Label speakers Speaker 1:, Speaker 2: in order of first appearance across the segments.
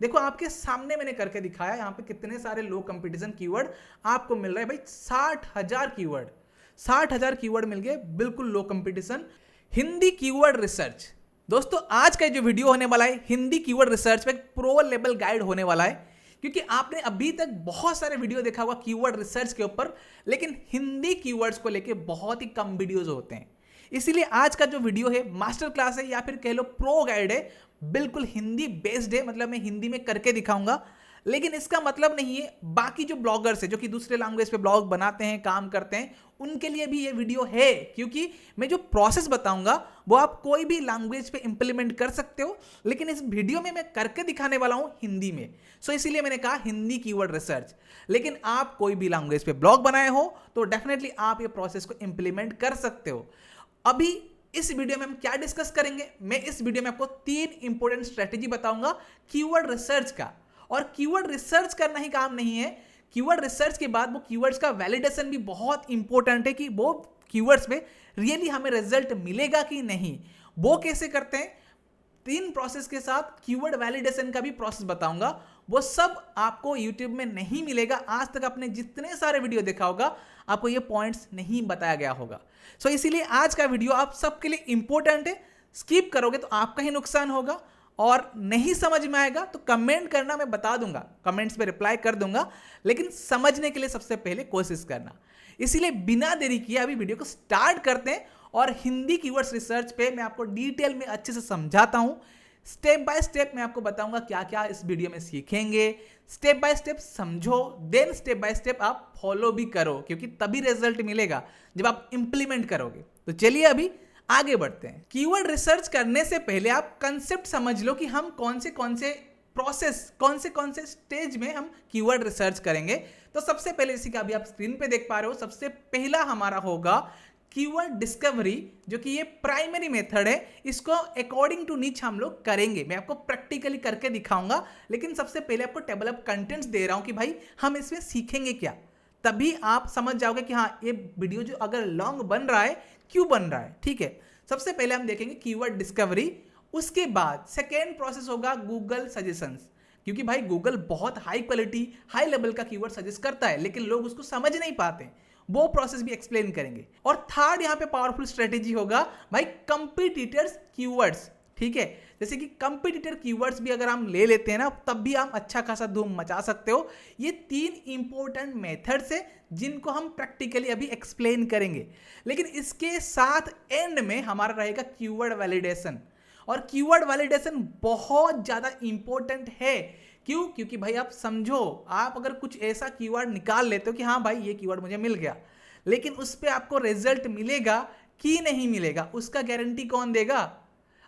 Speaker 1: देखो आपके सामने मैंने करके दिखाया, यहाँ पे कितने सारे लो कंपटीशन कीवर्ड आपको मिल रहे हैं भाई। 60,000 कीवर्ड, 60,000 कीवर्ड मिल गए, बिल्कुल लो कंपटीशन। हिंदी कीवर्ड रिसर्च, दोस्तों आज का जो वीडियो होने वाला है हिंदी कीवर्ड रिसर्च पे प्रो लेवल गाइड होने वाला है। क्योंकि आपने अभी तक बहुत सारे वीडियो देखा होगा कीवर्ड रिसर्च के ऊपर, लेकिन हिंदी कीवर्ड्स को लेके बहुत ही कम वीडियोज होते हैं। इसीलिए आज का जो वीडियो है मास्टर क्लास है या फिर कह लो प्रो गाइड है, बिल्कुल हिंदी बेस्ड है। मतलब मैं हिंदी में करके दिखाऊंगा, लेकिन इसका मतलब नहीं है बाकी जो ब्लॉगर्स है जो कि दूसरे लैंग्वेज पे ब्लॉग बनाते हैं, काम करते हैं, उनके लिए भी ये वीडियो है। क्योंकि मैं जो प्रोसेस बताऊंगा वो आप कोई भी लैंग्वेज पे इंप्लीमेंट कर सकते हो, लेकिन इस वीडियो में मैं करके दिखाने वाला हूं हिंदी में। सो इसीलिए मैंने कहा हिंदी कीवर्ड रिसर्च। लेकिन आप कोई भी लैंग्वेज पे ब्लॉग बनाए हो तो डेफिनेटली आप ये प्रोसेस को इंप्लीमेंट कर सकते हो। अभी इस वीडियो में हम क्या डिस्कस करेंगे, मैं इस वीडियो में आपको 3 इंपॉर्टेंट स्ट्रेटेजी बताऊंगा कीवर्ड रिसर्च का। और कीवर्ड रिसर्च करना ही काम नहीं है, कीवर्ड रिसर्च के बाद वो कीवर्ड्स का वैलिडेशन भी बहुत इंपॉर्टेंट है कि वो कीवर्ड्स पे रियली हमें रिजल्ट मिलेगा कि नहीं। वो कैसे करते हैं, 3 प्रोसेस के साथ कीवर्ड वैलिडेशन का भी प्रोसेस बताऊंगा। वो सब आपको YouTube में नहीं मिलेगा। आज तक आपने जितने सारे वीडियो देखा होगा आपको ये पॉइंट्स नहीं बताया गया होगा। सो इसीलिए आज का वीडियो आप सबके लिए इंपॉर्टेंट है। स्किप करोगे तो आपका ही नुकसान होगा, और नहीं समझ में आएगा तो कमेंट करना, मैं बता दूंगा, कमेंट्स पे रिप्लाई कर दूंगा। लेकिन समझने के लिए सबसे पहले कोशिश करना। इसीलिए बिना देरी किए अभी वीडियो को स्टार्ट करते हैं और हिंदी कीवर्ड्स रिसर्च पे मैं आपको डिटेल में अच्छे से समझाता हूं। स्टेप बाय स्टेप मैं आपको बताऊंगा क्या क्या इस वीडियो में सीखेंगे। स्टेप बाय स्टेप समझो, देन स्टेप बाय स्टेप आप फॉलो भी करो, क्योंकि तभी रिजल्ट मिलेगा जब आप इंप्लीमेंट करोगे। तो चलिए अभी आगे बढ़ते हैं। कीवर्ड रिसर्च करने से पहले आप कंसेप्ट समझ लो कि हम कौन से प्रोसेस, कौन से स्टेज में हम कीवर्ड रिसर्च करेंगे। तो सबसे पहले, जैसे कि अभी आप स्क्रीन पे देख पा रहे हो, सबसे पहला हमारा होगा कीवर्ड डिस्कवरी, जो कि ये प्राइमरी मेथड है। इसको अकॉर्डिंग टू नीच हम लोग करेंगे, मैं आपको प्रैक्टिकली करके दिखाऊंगा। लेकिन सबसे पहले आपको टेबल ऑफ कंटेंट्स दे रहा हूं कि भाई हम इसमें सीखेंगे क्या, तभी आप समझ जाओगे कि हाँ ये वीडियो जो अगर लॉन्ग बन रहा है क्यों बन रहा है। ठीक है, सबसे पहले हम देखेंगे कीवर्ड डिस्कवरी। उसके बाद सेकेंड प्रोसेस होगा गूगल सजेशंस, क्योंकि भाई गूगल बहुत हाई क्वालिटी, हाई लेवल का कीवर्ड सजेस्ट करता है, लेकिन लोग उसको समझ नहीं पाते। वो प्रोसेस भी एक्सप्लेन करेंगे। और थर्ड यहाँ पे पावरफुल स्ट्रेटेजी होगा भाई कंपटीटर्स कीवर्ड्स। ठीक है, जैसे कि कंपटीटर कीवर्ड्स भी अगर हम ले लेते हैं ना, तब भी हम अच्छा खासा धूम मचा सकते हो। ये 3 इंपॉर्टेंट मेथड्स है जिनको हम प्रैक्टिकली अभी एक्सप्लेन करेंगे। लेकिन इसके साथ एंड में हमारा रहेगा कीवर्ड वैलिडेशन। और कीवर्ड वैलिडेशन बहुत ज्यादा इंपॉर्टेंट है। क्यों? क्योंकि भाई आप समझो, आप अगर कुछ ऐसा कीवर्ड निकाल लेते हो कि हाँ भाई ये कीवर्ड मुझे मिल गया, लेकिन उस पर आपको रिजल्ट मिलेगा कि नहीं मिलेगा, उसका गारंटी कौन देगा?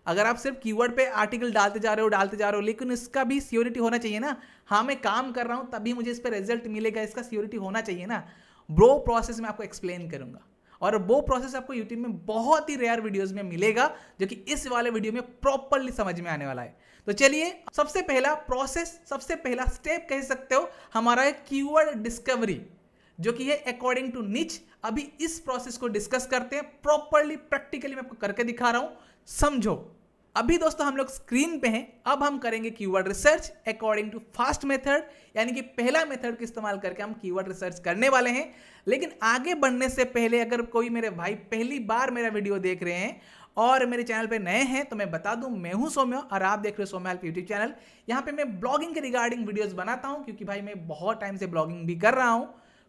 Speaker 1: अगर आप सिर्फ कीवर्ड पे आर्टिकल डालते जा रहे हो, लेकिन इसका भी सियोरिटी होना चाहिए ना। हाँ मैं काम कर रहा हूं तभी मुझे इस पर रिजल्ट मिलेगा, इसका सियोरिटी होना चाहिए ना। वो प्रोसेस मैं आपको एक्सप्लेन करूंगा, और वो प्रोसेस आपको यूट्यूब में बहुत ही रेयर वीडियोस में मिलेगा, जो कि इस वाले वीडियो में प्रॉपरली समझ में आने वाला है। तो चलिए, सबसे पहला प्रोसेस, सबसे पहला स्टेप कह सकते हो हमारा है कीवर्ड डिस्कवरी, जो कि है अकॉर्डिंग टू निच। अभी इस प्रोसेस को डिस्कस करते हैं प्रॉपरली, प्रैक्टिकली मैं आपको करके दिखा रहा हूं, समझो। अभी दोस्तों हम लोग स्क्रीन पे हैं। अब हम करेंगे keyword research according to fast method, यानी कि पहला मेथड का इस्तेमाल करके हम कीवर्ड रिसर्च करने वाले हैं। लेकिन आगे बढ़ने से पहले, अगर कोई मेरे भाई पहली बार मेरा वीडियो देख रहे हैं और मेरे चैनल पे नए हैं, तो मैं बता दूं मैं हूं सौम्य और आप देख रहे हो सौम्य हेल्प यूट्यूब चैनल। यहाँ पे मैं ब्लॉगिंग के रिगार्डिंग वीडियोस बनाता हूं, क्योंकि भाई मैं बहुत टाइम से ब्लॉगिंग भी कर रहा हूं।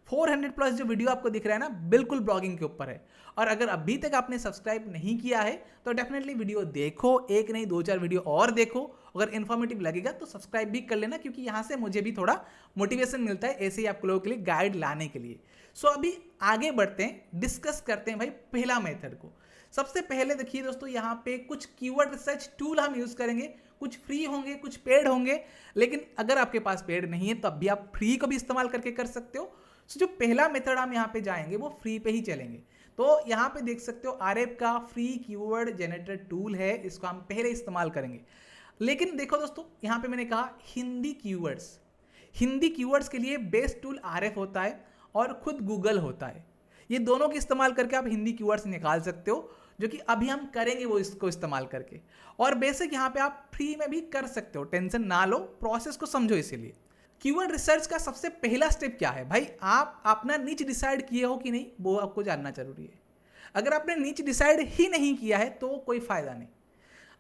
Speaker 1: 400 प्लस जो वीडियो आपको दिख रहा है ना, बिल्कुल ब्लॉगिंग के ऊपर है। और अगर अभी तक आपने सब्सक्राइब नहीं किया है तो डेफिनेटली वीडियो देखो, एक नहीं 2-4 वीडियो और देखो। अगर इन्फॉर्मेटिव लगेगा तो सब्सक्राइब भी कर लेना, क्योंकि यहाँ से मुझे भी थोड़ा मोटिवेशन मिलता है ऐसे ही आप लोगों के लिए गाइड लाने के लिए। सो अभी आगे बढ़ते हैं, डिस्कस करते हैं भाई पहला मेथड को। सबसे पहले देखिए दोस्तों, यहाँ पे कुछ कीवर्ड रिसर्च टूल हम यूज करेंगे, कुछ फ्री होंगे कुछ पेड होंगे। लेकिन अगर आपके पास पेड नहीं है तब भी आप फ्री को भी इस्तेमाल करके कर सकते हो। सो जो पहला मेथड हम यहाँ पे जाएंगे वो फ्री पे ही चलेंगे। तो यहाँ पे देख सकते हो आरएफ का फ्री कीवर्ड जनरेटर टूल है, इसको हम पहले इस्तेमाल करेंगे। लेकिन देखो दोस्तों, यहाँ पे मैंने कहा हिंदी कीवर्ड्स के लिए बेस्ट टूल आरएफ होता है और खुद गूगल होता है। ये दोनों के इस्तेमाल करके आप हिंदी कीवर्ड्स निकाल सकते हो, जो कि अभी हम करेंगे वो इसको इस्तेमाल करके। और बेसिक यहाँ पे आप फ्री में भी कर सकते हो, टेंशन ना लो, प्रोसेस को समझो। इसीलिए कीवर्ड रिसर्च का सबसे पहला स्टेप क्या है भाई, आप अपना नीच डिसाइड किए हो कि नहीं वो आपको जानना जरूरी है। अगर आपने नीच डिसाइड ही नहीं किया है तो कोई फायदा नहीं।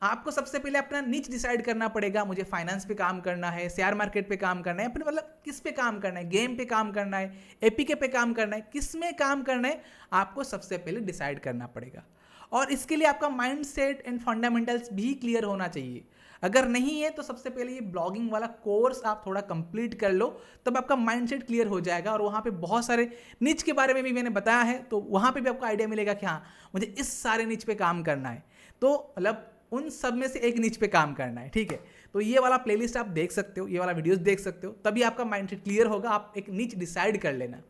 Speaker 1: आपको सबसे पहले अपना नीच डिसाइड करना पड़ेगा, मुझे फाइनेंस पे काम करना है, शेयर मार्केट पे काम करना है, अपने मतलब किस पे काम करना है, गेम पे काम करना है, एपीके पे काम करना है, किस में काम करना है, आपको सबसे पहले डिसाइड करना पड़ेगा। और इसके लिए आपका माइंड सेट एंड फंडामेंटल्स भी क्लियर होना चाहिए। अगर नहीं है तो सबसे पहले ये ब्लॉगिंग वाला कोर्स आप थोड़ा कंप्लीट कर लो, तब आपका माइंड सेट क्लियर हो जाएगा। और वहाँ पे बहुत सारे निच के बारे में भी मैंने बताया है, तो वहाँ पे भी आपको आइडिया मिलेगा कि हाँ मुझे इस सारे निच पे काम करना है, तो मतलब उन सब में से एक निच पे काम करना है, ठीक है। तो ये वाला प्लेलिस्ट आप देख सकते हो, ये वाला वीडियोस देख सकते हो, तभी आपका माइंडसेट क्लियर होगा। आप एक निच डिसाइड कर लेना।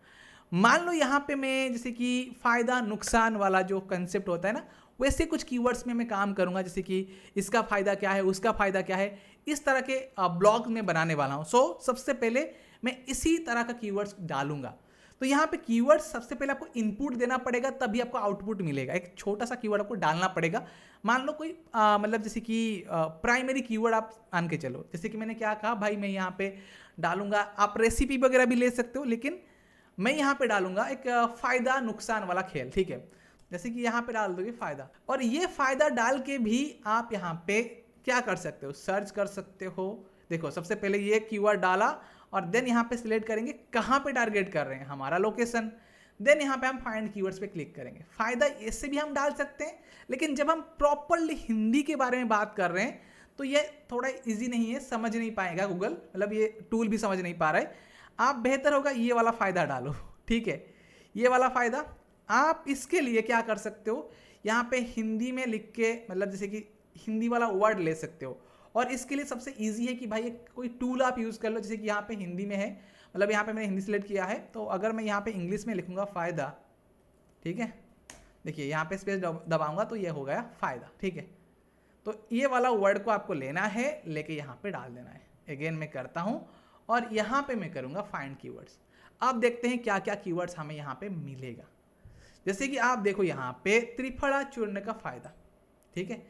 Speaker 1: मान लो यहाँ पे मैं जैसे कि फ़ायदा नुकसान वाला जो कंसेप्ट होता है ना, वैसे कुछ कीवर्ड्स में मैं काम करूँगा, जैसे कि इसका फ़ायदा क्या है, उसका फ़ायदा क्या है, इस तरह के ब्लॉग में बनाने वाला हूँ। सो सबसे पहले मैं इसी तरह का कीवर्ड्स डालूंगा। तो यहाँ पे कीवर्ड्स सबसे पहले आपको इनपुट देना पड़ेगा, तभी आपको आउटपुट मिलेगा। एक छोटा सा कीवर्ड आपको डालना पड़ेगा। मान लो कोई मतलब जैसे कि प्राइमरी कीवर्ड आप मान के चलो, जैसे कि मैंने क्या कहा भाई, मैं यहाँ पे डालूंगा, आप रेसिपी वगैरह भी ले सकते हो, लेकिन मैं यहाँ पे डालूंगा एक फायदा नुकसान वाला खेल, ठीक है। जैसे कि यहाँ पे डाल दोगे फायदा, और ये फायदा डाल के भी आप यहाँ पे क्या कर सकते हो, सर्च कर सकते हो। देखो सबसे पहले ये कीवर्ड डाला और देन यहाँ पे सिलेक्ट करेंगे कहाँ पे टारगेट कर रहे हैं, हमारा लोकेशन। देन यहाँ पे हम फाइंड कीवर्ड्स पे क्लिक करेंगे। फायदा इससे भी हम डाल सकते हैं, लेकिन जब हम प्रॉपरली हिंदी के बारे में बात कर रहे हैं तो ये थोड़ा इजी नहीं है, समझ नहीं पाएगा गूगल, मतलब ये टूल भी समझ नहीं पा रहा है। आप बेहतर होगा ये वाला फायदा डालो, ठीक है। ये वाला फायदा आप इसके लिए क्या कर सकते हो, यहाँ पे हिंदी में लिख के, मतलब जैसे कि हिंदी वाला वर्ड ले सकते हो। और इसके लिए सबसे इजी है कि भाई एक कोई टूल आप यूज़ कर लो, जैसे कि यहाँ पे हिंदी में है, मतलब यहाँ पे मैंने हिंदी सेलेक्ट किया है, तो अगर मैं यहाँ पे इंग्लिश में लिखूंगा फ़ायदा, ठीक है, देखिए यहाँ पे स्पेस दबाऊंगा तो ये हो गया फ़ायदा, ठीक है। तो ये वाला वर्ड को आपको लेना है, लेके यहाँ पे डाल देना है। अगेन मैं करता हूँ और यहाँ पे मैं करूँगा फाइंड कीवर्ड्स। अब देखते हैं क्या क्या कीवर्ड्स हमें यहाँ पे मिलेगा। जैसे कि आप देखो यहाँ पे त्रिफला चूर्ण का फ़ायदा, ठीक है,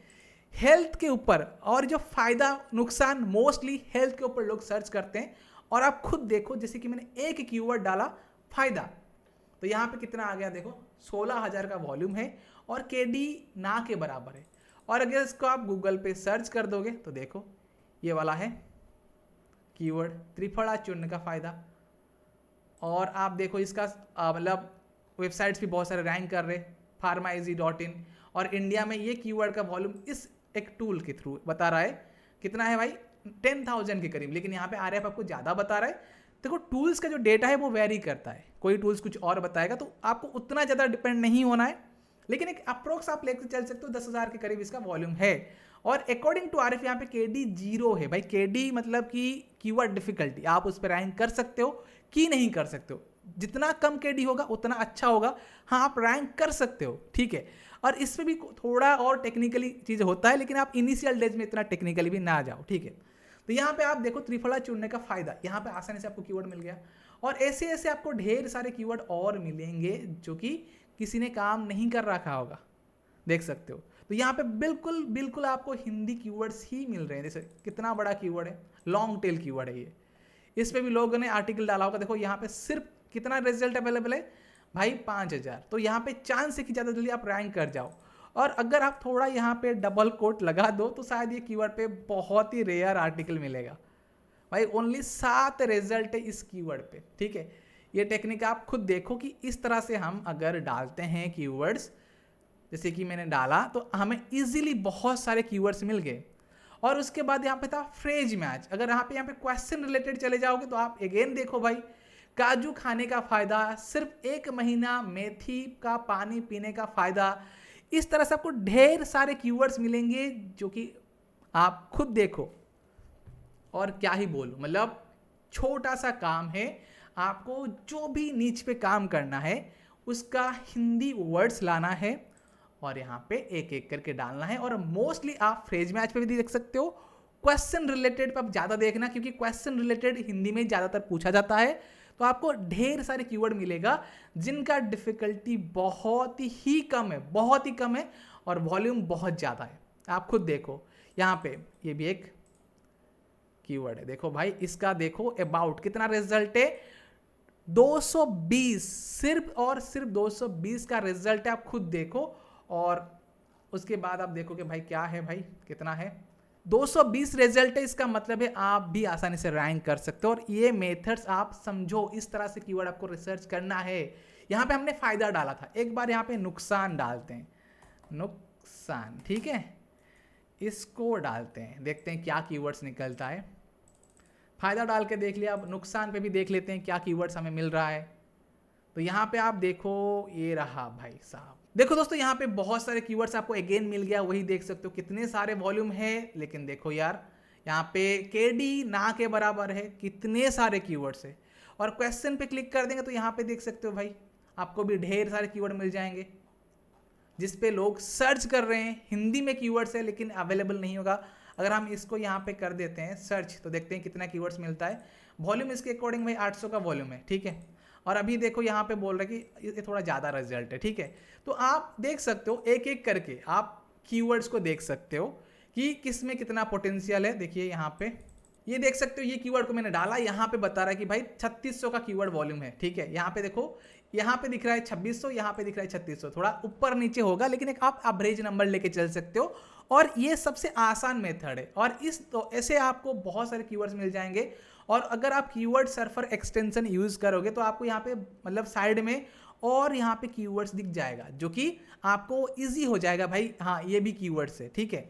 Speaker 1: हेल्थ के ऊपर। और जो फायदा नुकसान मोस्टली हेल्थ के ऊपर लोग सर्च करते हैं। और आप खुद देखो, जैसे कि मैंने एक कीवर्ड डाला फायदा, तो यहाँ पे कितना आ गया, देखो 16,000 का वॉल्यूम है और केडी ना के बराबर है। और अगर इसको आप गूगल पे सर्च कर दोगे तो देखो ये वाला है कीवर्ड त्रिफला चूर्ण का फायदा। और आप देखो इसका मतलब वेबसाइट्स भी बहुत सारे रैंक कर रहे, pharmaizy.in। और इंडिया में ये कीवर्ड का वॉल्यूम इस एक टूल के थ्रू बता रहा है कितना है भाई, 10,000 के करीब। लेकिन यहाँ पे आरएफ आपको ज़्यादा बता रहा है। देखो टूल्स का जो डेटा है वो वेरी करता है, कोई टूल्स कुछ और बताएगा, तो आपको उतना ज़्यादा डिपेंड नहीं होना है। लेकिन एक अप्रोक्स आप लेकर चल सकते हो, 10,000 के करीब इसका वॉल्यूम है। और अकॉर्डिंग टू आरएफ यहाँ पे केडी 0 है भाई। केडी मतलब कि कीवर्ड डिफिकल्टी, आप उस पर रैंक कर सकते हो कि नहीं कर सकते हो। जितना कम केडी होगा उतना अच्छा होगा। हाँ आप रैंक कर सकते हो, ठीक है। और इसमें भी थोड़ा और टेक्निकली चीज़ होता है, लेकिन आप इनिशियल डेज में इतना टेक्निकली भी ना जाओ, ठीक है। तो यहाँ पे आप देखो त्रिफला चुनने का फायदा, यहाँ पे आसानी से आपको कीवर्ड मिल गया। और ऐसे ऐसे आपको ढेर सारे कीवर्ड और मिलेंगे जो कि किसी ने काम नहीं कर रखा होगा, देख सकते हो। तो यहाँ पे बिल्कुल बिल्कुल आपको हिंदी कीवर्ड्स ही मिल रहे हैं। जैसे कितना बड़ा कीवर्ड है, लॉन्ग टेल कीवर्ड है ये। इस पर भी लोगों ने आर्टिकल डाला होगा। देखो यहाँ पे सिर्फ कितना रिजल्ट अवेलेबल है भाई, 5,000। तो यहाँ पे चांस है कि ज़्यादा जल्दी आप रैंक कर जाओ। और अगर आप थोड़ा यहाँ पे डबल कोट लगा दो तो शायद ये कीवर्ड पे बहुत ही रेयर आर्टिकल मिलेगा भाई। ओनली 7 रिजल्ट है इस कीवर्ड पे, ठीक है। ये टेक्निक आप खुद देखो कि इस तरह से हम अगर डालते हैं कीवर्ड्स, जैसे कि मैंने डाला, तो हमें इजीली बहुत सारे कीवर्ड्स मिल गए। और उसके बाद यहाँ पे था फ्रेज मैच। अगर यहाँ पे क्वेश्चन रिलेटेड चले जाओगे तो आप अगेन देखो भाई, काजू खाने का फायदा, सिर्फ 1 महीना मेथी का पानी पीने का फायदा। इस तरह से आपको ढेर सारे कीवर्ड्स मिलेंगे जो कि आप खुद देखो। और क्या ही बोलूं, मतलब छोटा सा काम है। आपको जो भी नीच पे काम करना है उसका हिंदी वर्ड्स लाना है और यहाँ पे एक एक करके डालना है। और मोस्टली आप फ्रेज मैच पे भी देख सकते हो। क्वेश्चन रिलेटेड पे आप ज़्यादा देखना, क्योंकि क्वेश्चन रिलेटेड हिंदी में ज़्यादातर पूछा जाता है। तो आपको ढेर सारे कीवर्ड मिलेगा जिनका डिफिकल्टी बहुत ही कम है, बहुत ही कम है। और वॉल्यूम बहुत ज़्यादा है। आप खुद देखो यहाँ पे, ये भी एक कीवर्ड है। देखो भाई इसका देखो अबाउट कितना रिजल्ट है, 220, सिर्फ और सिर्फ 220 का रिजल्ट है। आप खुद देखो और उसके बाद आप देखो कि भाई क्या है, भाई कितना है, 220 रिजल्ट है। इसका मतलब है आप भी आसानी से रैंक कर सकते हो। और ये मेथड्स आप समझो, इस तरह से कीवर्ड आपको रिसर्च करना है। यहाँ पे हमने फायदा डाला था, एक बार यहाँ पे नुकसान डालते हैं, नुकसान, ठीक है, इसको डालते हैं, देखते हैं क्या कीवर्ड्स निकलता है। फायदा डाल के देख लिया, अब नुकसान पे भी देख लेते हैं क्या कीवर्ड्स हमें मिल रहा है। तो यहाँ पे आप देखो, ये रहा भाई साहब। देखो दोस्तों यहाँ पे बहुत सारे कीवर्ड्स आपको अगेन मिल गया, वही देख सकते हो कितने सारे वॉल्यूम है। लेकिन देखो यार यहाँ पे केडी ना के बराबर है, कितने सारे कीवर्ड्स है। और क्वेश्चन पे क्लिक कर देंगे तो यहाँ पे देख सकते हो भाई आपको भी ढेर सारे कीवर्ड मिल जाएंगे जिस पे लोग सर्च कर रहे हैं। हिंदी में कीवर्ड्स है लेकिन अवेलेबल नहीं होगा। अगर हम इसको यहाँ पे कर देते हैं सर्च तो देखते हैं कितना कीवर्ड्स मिलता है। वॉल्यूम इसके अकॉर्डिंग भाई 800 का वॉल्यूम है, ठीक है। और अभी देखो यहाँ पे बोल रहा है कि ये थोड़ा ज़्यादा रिजल्ट है, ठीक है। तो आप देख सकते हो एक एक करके आप कीवर्ड्स को देख सकते हो कि किस में कितना पोटेंशियल है। देखिए यहाँ पे ये देख सकते हो, ये कीवर्ड को मैंने डाला, यहाँ पे बता रहा है कि भाई 3600 का कीवर्ड वॉल्यूम है, ठीक है। यहाँ पे देखो, यहाँ पे दिख रहा है 2600, यहाँ पे दिख रहा है 3600, थोड़ा ऊपर नीचे होगा लेकिन एक आप एवरेज नंबर लेके चल सकते हो। और ये सबसे आसान मेथड है। और इस तो ऐसे आपको बहुत सारे कीवर्ड्स मिल जाएंगे। और अगर आप कीवर्ड सर्फर एक्सटेंशन यूज करोगे तो आपको यहाँ पे मतलब साइड में और यहाँ पे कीवर्ड्स दिख जाएगा जो कि आपको इजी हो जाएगा भाई, हाँ ये भी कीवर्ड्स है, ठीक है।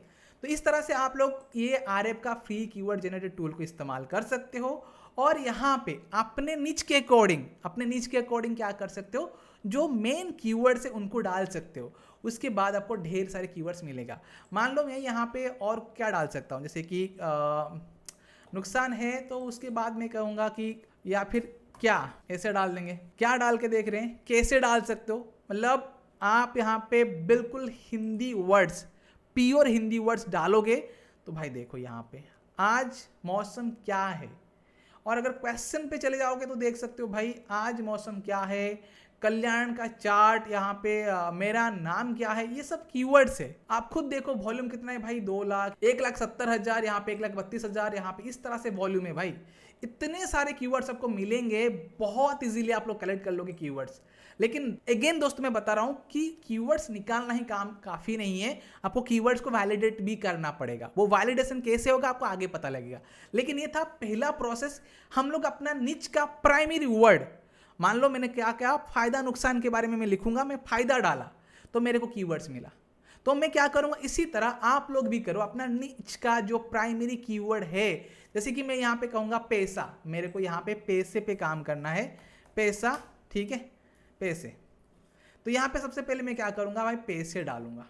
Speaker 1: तो इस तरह से आप लोग ये आरएफ का फ्री कीवर्ड जनरेटर टूल को इस्तेमाल कर सकते हो। और यहाँ पे अपने निच के अकॉर्डिंग क्या कर सकते हो, जो मेन कीवर्ड्स है उनको डाल सकते हो। उसके बाद आपको ढेर सारे कीवर्ड्स मिलेगा। मान लो मैं यहाँ पे और क्या डाल सकता हूँ, जैसे कि नुकसान है तो उसके बाद मैं कहूँगा कि या फिर क्या, ऐसे डाल देंगे। क्या डाल के देख रहे हैं, कैसे डाल सकते हो, मतलब आप यहाँ पे बिल्कुल Hindi words, pure Hindi words डालोगे तो भाई देखो यहाँ पे आज मौसम क्या है। और अगर क्वेश्चन पे चले जाओगे तो देख सकते हो भाई आज मौसम क्या है, कल्याण का चार्ट, यहाँ पे मेरा नाम क्या है, ये सब कीवर्ड्स है। आप खुद देखो वॉल्यूम कितना है भाई, 2 लाख, 1,70,000, यहाँ पे 1,32,000, यहाँ पे इस तरह से वॉल्यूम है भाई। इतने सारे कीवर्ड्स आपको मिलेंगे, बहुत इजीली आप लोग कलेक्ट कर लोगे कीवर्ड्स। लेकिन अगेन दोस्तों मैं बता रहा हूं कि कीवर्ड्स निकालना ही काम काफी नहीं है, आपको कीवर्ड्स को वैलिडेट भी करना पड़ेगा। वो वैलिडेशन कैसे होगा आपको आगे पता लगेगा। लेकिन ये था पहला प्रोसेस, हम लोग अपना निच का प्राइमरी वर्ड, मान लो मैंने क्या क्या फायदा नुकसान के बारे में मैं लिखूंगा, मैं फायदा डाला तो मेरे को कीवर्ड्स मिला। तो मैं क्या करूंगा, इसी तरह आप लोग भी करो, अपना निच का जो प्राइमरी कीवर्ड है। जैसे कि मैं यहाँ पे कहूंगा पैसा, मेरे को यहाँ पे पैसे पे काम करना है, पैसा, ठीक है, पैसे। तो यहाँ पे सबसे पहले मैं क्या करूंगा भाई, पैसे डालूंगा।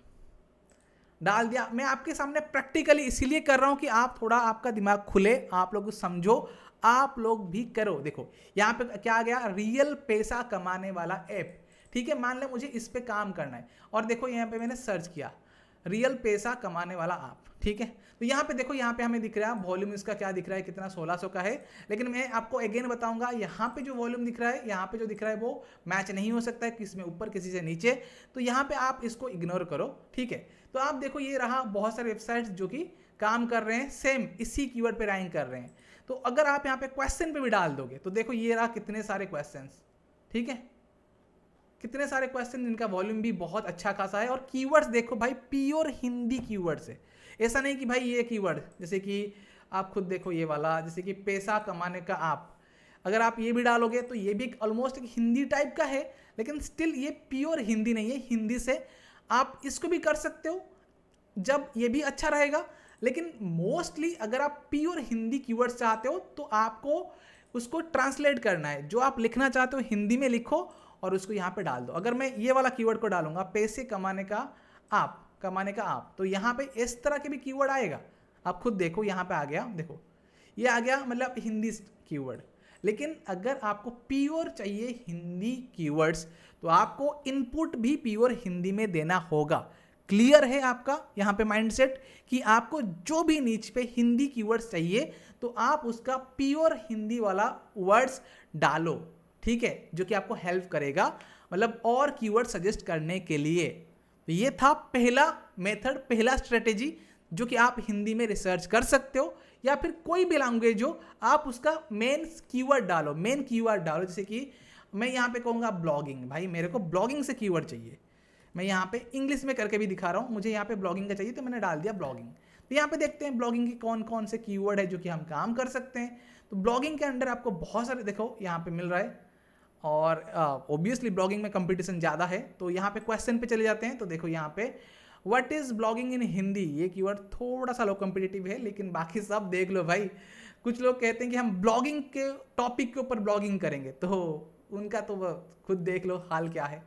Speaker 1: डाल दिया। मैं आपके सामने प्रैक्टिकली इसीलिए कर रहा हूं कि आप थोड़ा आपका दिमाग खुले, आप लोग समझो, आप लोग भी करो। देखो यहाँ पे क्या आ गया, रियल पैसा कमाने वाला ऐप, ठीक है। मान ले मुझे इस पे काम करना है और देखो यहाँ पे मैंने सर्च किया रियल पैसा कमाने वाला ऐप, ठीक है। तो यहाँ पे देखो, यहाँ पे हमें दिख रहा है वॉल्यूम इसका क्या दिख रहा है, कितना 1600 का है। लेकिन मैं आपको अगेन बताऊंगा, यहाँ पे जो वॉल्यूम दिख रहा है, यहाँ पे जो दिख रहा है वो मैच नहीं हो सकता है, किसी में ऊपर किसी से नीचे। तो यहाँ पे आप इसको इग्नोर करो, ठीक है। तो आप देखो ये रहा बहुत सारे वेबसाइट्स जो कि काम कर रहे हैं, सेम इसी कीवर्ड पे रैंक कर रहे हैं। तो अगर आप यहाँ पे क्वेश्चन पे भी डाल दोगे तो देखो ये रहा कितने सारे क्वेश्चन, ठीक है, कितने सारे क्वेश्चन जिनका वॉल्यूम भी बहुत अच्छा खासा है। और कीवर्ड्स देखो भाई, प्योर हिंदी कीवर्ड्स है, ऐसा नहीं कि भाई ये कीवर्ड, जैसे कि आप खुद देखो ये वाला, जैसे कि पैसा कमाने का आप, अगर आप ये भी डालोगे तो ये भी ऑलमोस्ट एक हिंदी टाइप का है, लेकिन स्टिल ये प्योर हिंदी नहीं है। हिंदी से आप इसको भी कर सकते हो जब ये भी अच्छा रहेगा। लेकिन मोस्टली अगर आप प्योर हिंदी कीवर्ड्स चाहते हो तो आपको उसको ट्रांसलेट करना है, जो आप लिखना चाहते हो हिंदी में लिखो और उसको यहाँ पे डाल दो। अगर मैं ये वाला कीवर्ड को डालूंगा, पैसे कमाने का आप, कमाने का आप, तो यहाँ पे इस तरह के भी कीवर्ड आएगा। आप खुद देखो यहाँ पे आ गया, देखो ये आ गया, मतलब हिंदी कीवर्ड। लेकिन अगर आपको प्योर चाहिए हिंदी कीवर्ड्स तो आपको इनपुट भी प्योर हिंदी में देना होगा। क्लियर है आपका यहाँ पे माइंडसेट कि आपको जो भी नीच पे हिंदी कीवर्ड्स चाहिए तो आप उसका प्योर हिंदी वाला वर्ड्स डालो, ठीक है, जो कि आपको हेल्प करेगा, मतलब और कीवर्ड सजेस्ट करने के लिए। तो ये था पहला मेथड, पहला स्ट्रेटेजी जो कि आप हिंदी में रिसर्च कर सकते हो, या फिर कोई भी लैंग्वेज हो आप उसका मेन कीवर्ड डालो, मेन कीवर्ड डालो। जैसे कि मैं यहाँ पे कहूँगा ब्लॉगिंग, भाई मेरे को ब्लॉगिंग से कीवर्ड चाहिए, मैं यहाँ पे इंग्लिश में करके भी दिखा रहा हूँ, मुझे यहाँ पे ब्लॉगिंग का चाहिए तो मैंने डाल दिया ब्लॉगिंग। तो यहाँ पे देखते हैं ब्लॉगिंग के कौन कौन से कीवर्ड है जो कि हम काम कर सकते हैं। तो ब्लॉगिंग के अंदर आपको बहुत सारे देखो यहाँ पे मिल रहा है, और ऑब्वियसली ब्लॉगिंग में कंपटीशन ज़्यादा है। तो यहाँ पे क्वेश्चन पे चले जाते हैं, तो देखो यहाँ पे व्हाट इज ब्लॉगिंग इन हिंदी, ये कीवर्ड थोड़ा सा लो कॉम्पिटिटिव है, लेकिन बाकी सब देख लो भाई। कुछ लोग कहते हैं कि हम ब्लॉगिंग के टॉपिक के ऊपर ब्लॉगिंग करेंगे, तो उनका तो खुद देख लो हाल क्या है,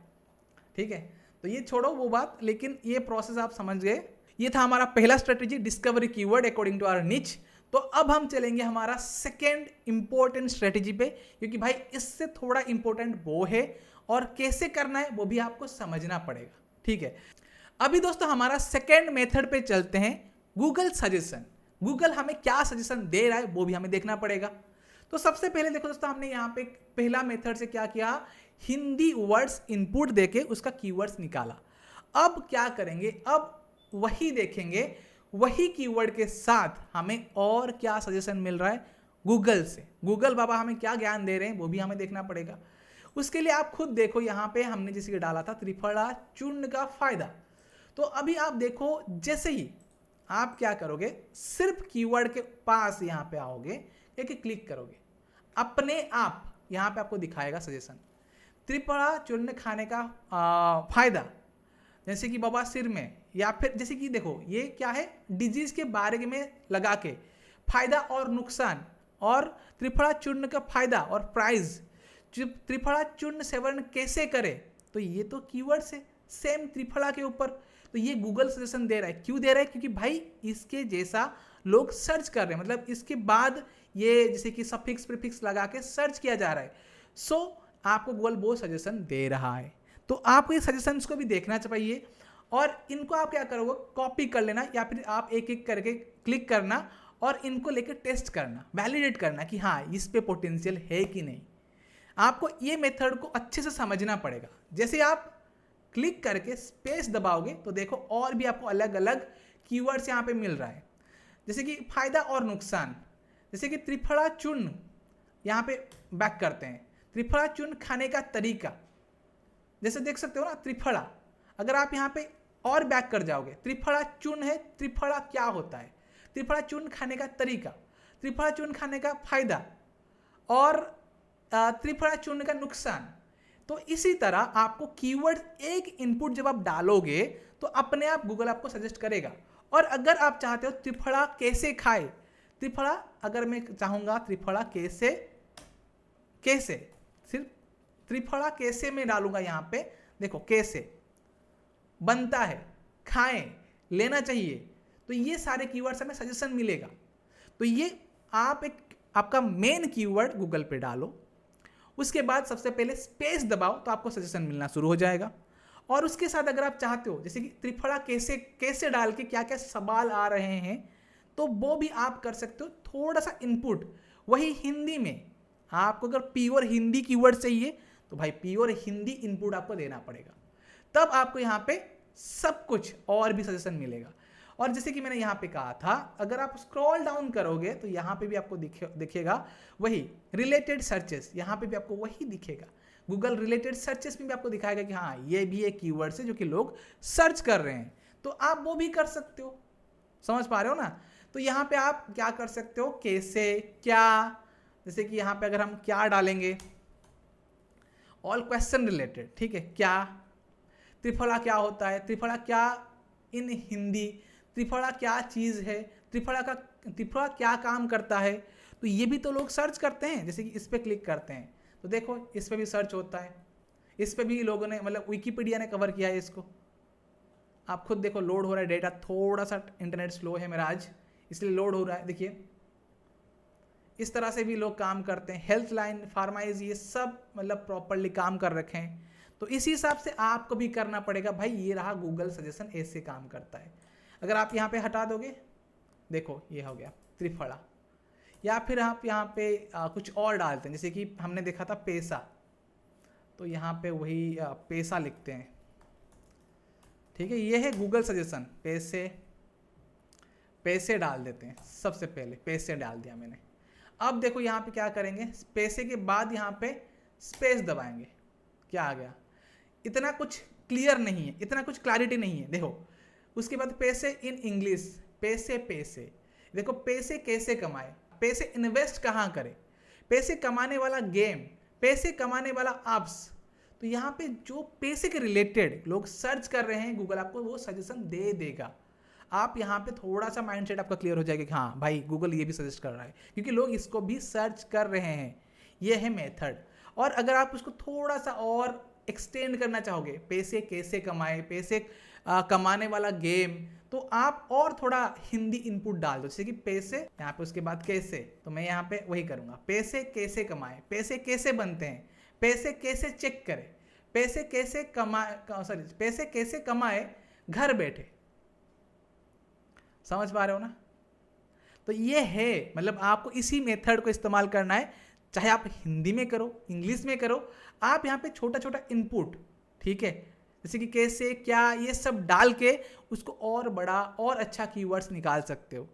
Speaker 1: ठीक है। तो ये छोड़ो वो बात, लेकिन ये प्रोसेस आप समझ गए। ये था हमारा पहला strategy, discovery keyword according to our niche. तो अब हम चलेंगे हमारा सेकेंड इंपॉर्टेंट स्ट्रेटेजी पे, क्योंकि भाई इससे थोड़ा इंपॉर्टेंट वो है और कैसे करना है वो भी आपको समझना पड़ेगा, ठीक है। अभी दोस्तों हमारा सेकेंड मेथड पे चलते हैं, गूगल सजेशन। गूगल हमें क्या सजेशन दे रहा है वो भी हमें देखना पड़ेगा। तो सबसे पहले देखो दोस्तों, हमने यहाँ पे पहला मेथड से क्या किया, हिंदी वर्ड्स इनपुट देके उसका कीवर्ड्स निकाला। अब क्या करेंगे, अब वही देखेंगे, वही कीवर्ड के साथ हमें और क्या सजेशन मिल रहा है गूगल से। गूगल बाबा हमें क्या ज्ञान दे रहे हैं वो भी हमें देखना पड़ेगा। उसके लिए आप खुद देखो, यहाँ पे हमने जैसे कि डाला था त्रिफला चूर्ण का फायदा। तो अभी आप देखो, जैसे ही आप क्या करोगे, सिर्फ कीवर्ड के पास यहाँ पे आओगे, एक क्लिक करोगे, अपने आप यहाँ पे आपको दिखाएगा सजेशन। त्रिफला चूर्ण खाने का फायदा, जैसे कि बाबा सिर में, या फिर जैसे कि देखो ये क्या है, डिजीज के बारे में लगा के फायदा और नुकसान, और त्रिफला चूर्ण का फायदा और प्राइस, त्रिफला चूर्ण सेवन कैसे करें, तो ये तो कीवर्ड्स है सेम त्रिफला के ऊपर। तो ये गूगल सजेशन दे रहा है, क्यों दे रहा है, क्योंकि भाई इसके जैसा लोग सर्च कर रहे हैं, मतलब इसके बाद ये जैसे कि सफिक्स प्रीफिक्स लगा के सर्च किया जा रहा है। सो आपको गूगल वो सजेशन दे रहा है, तो आपको ये सजेशंस को भी देखना चाहिए, और इनको आप क्या करोगे, कॉपी कर लेना, या फिर आप एक एक करके क्लिक करना और इनको लेकर टेस्ट करना, वैलिडेट करना कि हाँ इस पे पोटेंशियल है कि नहीं। आपको ये मेथड को अच्छे से समझना पड़ेगा। जैसे आप क्लिक करके स्पेस दबाओगे तो देखो और भी आपको अलग अलग कीवर्ड्स यहाँ पे मिल रहा है, जैसे कि फायदा और नुकसान, जैसे कि त्रिफला चूर्ण, यहाँ पे बैक करते हैं, त्रिफला चूर्ण खाने का तरीका, जैसे देख सकते हो ना त्रिफला। अगर आप यहाँ पे और बैक कर जाओगे, त्रिफला चूर्ण है, त्रिफला क्या होता है, त्रिफला चूर्ण खाने का तरीका, त्रिफला चूर्ण खाने का फायदा, और त्रिफला चूर्ण का नुकसान। तो इसी तरह आपको कीवर्ड एक इनपुट जब आप डालोगे तो अपने आप गूगल आपको सजेस्ट करेगा। और अगर आप चाहते हो त्रिफला कैसे खाए, त्रिफला अगर मैं चाहूँगा त्रिफला कैसे, कैसे सिर्फ त्रिफला कैसे में डालूंगा, यहाँ पे देखो कैसे बनता है, खाएं, लेना चाहिए, तो ये सारे कीवर्ड्स हमें सजेशन मिलेगा। तो ये आप एक आपका मेन कीवर्ड गूगल पे डालो, उसके बाद सबसे पहले स्पेस दबाओ तो आपको सजेशन मिलना शुरू हो जाएगा। और उसके साथ अगर आप चाहते हो जैसे कि त्रिफला कैसे कैसे डाल के क्या क्या सवाल आ रहे हैं, तो वो भी आप कर सकते हो, थोड़ा सा इनपुट वही हिंदी में। आपको अगर प्योर हिंदी कीवर्ड चाहिए तो भाई प्योर हिंदी इनपुट आपको देना पड़ेगा, तब आपको यहाँ पे सब कुछ और भी सजेशन मिलेगा। और जैसे कि मैंने यहाँ पे कहा था, अगर आप स्क्रॉल डाउन करोगे तो यहाँ पे भी आपको दिखेगा वही रिलेटेड सर्चेस, यहाँ पे भी आपको वही दिखेगा। गूगल रिलेटेड सर्चेस में भी आपको दिखाएगा कि हाँ ये भी एक कीवर्ड है जो कि लोग सर्च कर रहे हैं, तो आप वो भी कर सकते हो। समझ पा रहे हो ना। तो यहाँ पे आप क्या कर सकते हो, कैसे, क्या, जैसे कि यहाँ पे अगर हम क्या डालेंगे, ऑल क्वेश्चन रिलेटेड, ठीक है, क्या, त्रिफला क्या होता है, त्रिफला क्या इन हिंदी, त्रिफला क्या चीज़ है, त्रिफला क्या काम करता है, तो ये भी तो लोग सर्च करते हैं। जैसे कि इस पर क्लिक करते हैं तो देखो इस पर भी सर्च होता है, इस पर भी लोगों ने मतलब विकिपीडिया ने कवर किया है इसको। आप खुद देखो लोड हो रहा है डेटा, थोड़ा सा इंटरनेट स्लो है मेरा आज इसलिए लोड हो रहा है। देखिए इस तरह से भी लोग काम करते हैं, हेल्थ लाइन, फार्माइज, ये सब मतलब प्रॉपरली काम कर रखे हैं। तो इसी हिसाब से आपको भी करना पड़ेगा। भाई ये रहा गूगल सजेशन, ऐसे काम करता है। अगर आप यहाँ पे हटा दोगे, देखो ये हो गया त्रिफला, या फिर आप यहाँ पे कुछ और डालते हैं, जैसे कि हमने देखा था पैसा, तो यहाँ पे वही पैसा लिखते हैं, ठीक है, ये है गूगल सजेशन। पैसे डाल देते हैं, सबसे पहले पैसे डाल दिया मैंने। अब देखो यहाँ पे क्या करेंगे, पैसे के बाद यहाँ पे स्पेस दबाएंगे। क्या आ गया, इतना कुछ क्लियर नहीं है, इतना कुछ क्लैरिटी नहीं है। देखो उसके बाद पैसे इन इंग्लिश, पैसे देखो पैसे कैसे कमाए, पैसे इन्वेस्ट कहाँ करें, पैसे कमाने वाला गेम, पैसे कमाने वाला एप्स। तो यहाँ पे जो पैसे के रिलेटेड लोग सर्च कर रहे हैं, गूगल आपको वो सजेशन दे देगा। आप यहाँ पे थोड़ा सा माइंडसेट आपका क्लियर हो जाएगा कि हाँ भाई गूगल ये भी सजेस्ट कर रहा है, क्योंकि लोग इसको भी सर्च कर रहे हैं। ये है मेथड। और अगर आप उसको थोड़ा सा और एक्सटेंड करना चाहोगे, पैसे कैसे कमाए, पैसे कमाने वाला गेम, तो आप और थोड़ा हिंदी इनपुट डाल दो, जैसे कि पैसे यहाँ पे, उसके बाद कैसे। तो मैं यहाँ पे वही करूँगा, पैसे कैसे कमाए, पैसे कैसे बनते हैं, पैसे कैसे चेक करें, पैसे कैसे कमाए घर बैठे। समझ पा रहे हो ना? तो ये है, मतलब आपको इसी मेथड को इस्तेमाल करना है, चाहे आप हिंदी में करो, इंग्लिश में करो। आप यहाँ पे छोटा छोटा इनपुट, ठीक है, जैसे कि कैसे, क्या, ये सब डाल के उसको और बड़ा और अच्छा कीवर्ड्स निकाल सकते हो।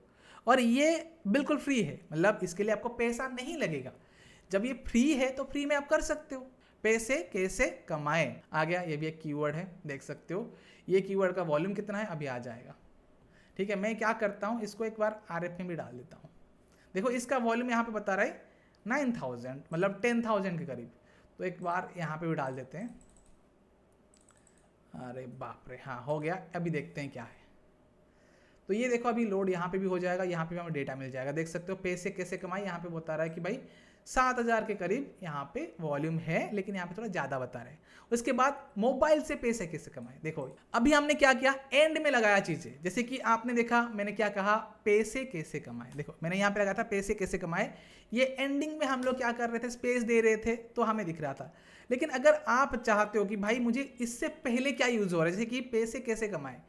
Speaker 1: और ये बिल्कुल फ्री है, मतलब इसके लिए आपको पैसा नहीं लगेगा। जब ये फ्री है तो फ्री में आप कर सकते हो। पैसे कैसे कमाएं आ गया, ये भी एक कीवर्ड है, देख सकते हो। ये कीवर्ड का वॉल्यूम कितना है अभी आ जाएगा। ठीक है, मैं क्या करता हूँ, इसको एक बार RF में भी डाल देता हूँ। देखो इसका वॉल्यूम यहाँ पे बता रहा है 9000, मतलब 10,000 के करीब। तो एक बार यहाँ पे भी डाल देते हैं। अरे बाप रे, हाँ हो गया। अभी देखते हैं क्या है। तो ये देखो अभी लोड यहाँ पे भी हो जाएगा, यहाँ पे भी हमें डेटा मिल जाएगा। देख सकते हो पैसे कैसे कमाए, यहाँ पे बता रहा है कि भाई 7000 के करीब यहाँ पे वॉल्यूम है, लेकिन यहाँ पे थोड़ा ज़्यादा बता रहे हैं। उसके बाद मोबाइल से पैसे कैसे कमाए, देखो अभी हमने क्या किया, एंड में लगाया चीज़ें। जैसे कि आपने देखा मैंने क्या कहा, पैसे कैसे कमाए। देखो मैंने यहाँ पे लगाया था पैसे कैसे कमाए, ये एंडिंग में हम लोग क्या कर रहे थे, स्पेस दे रहे थे तो हमें दिख रहा था। लेकिन अगर आप चाहते हो कि भाई मुझे इससे पहले क्या यूज़ हो रहा है, जैसे कि पैसे कैसे कमाए,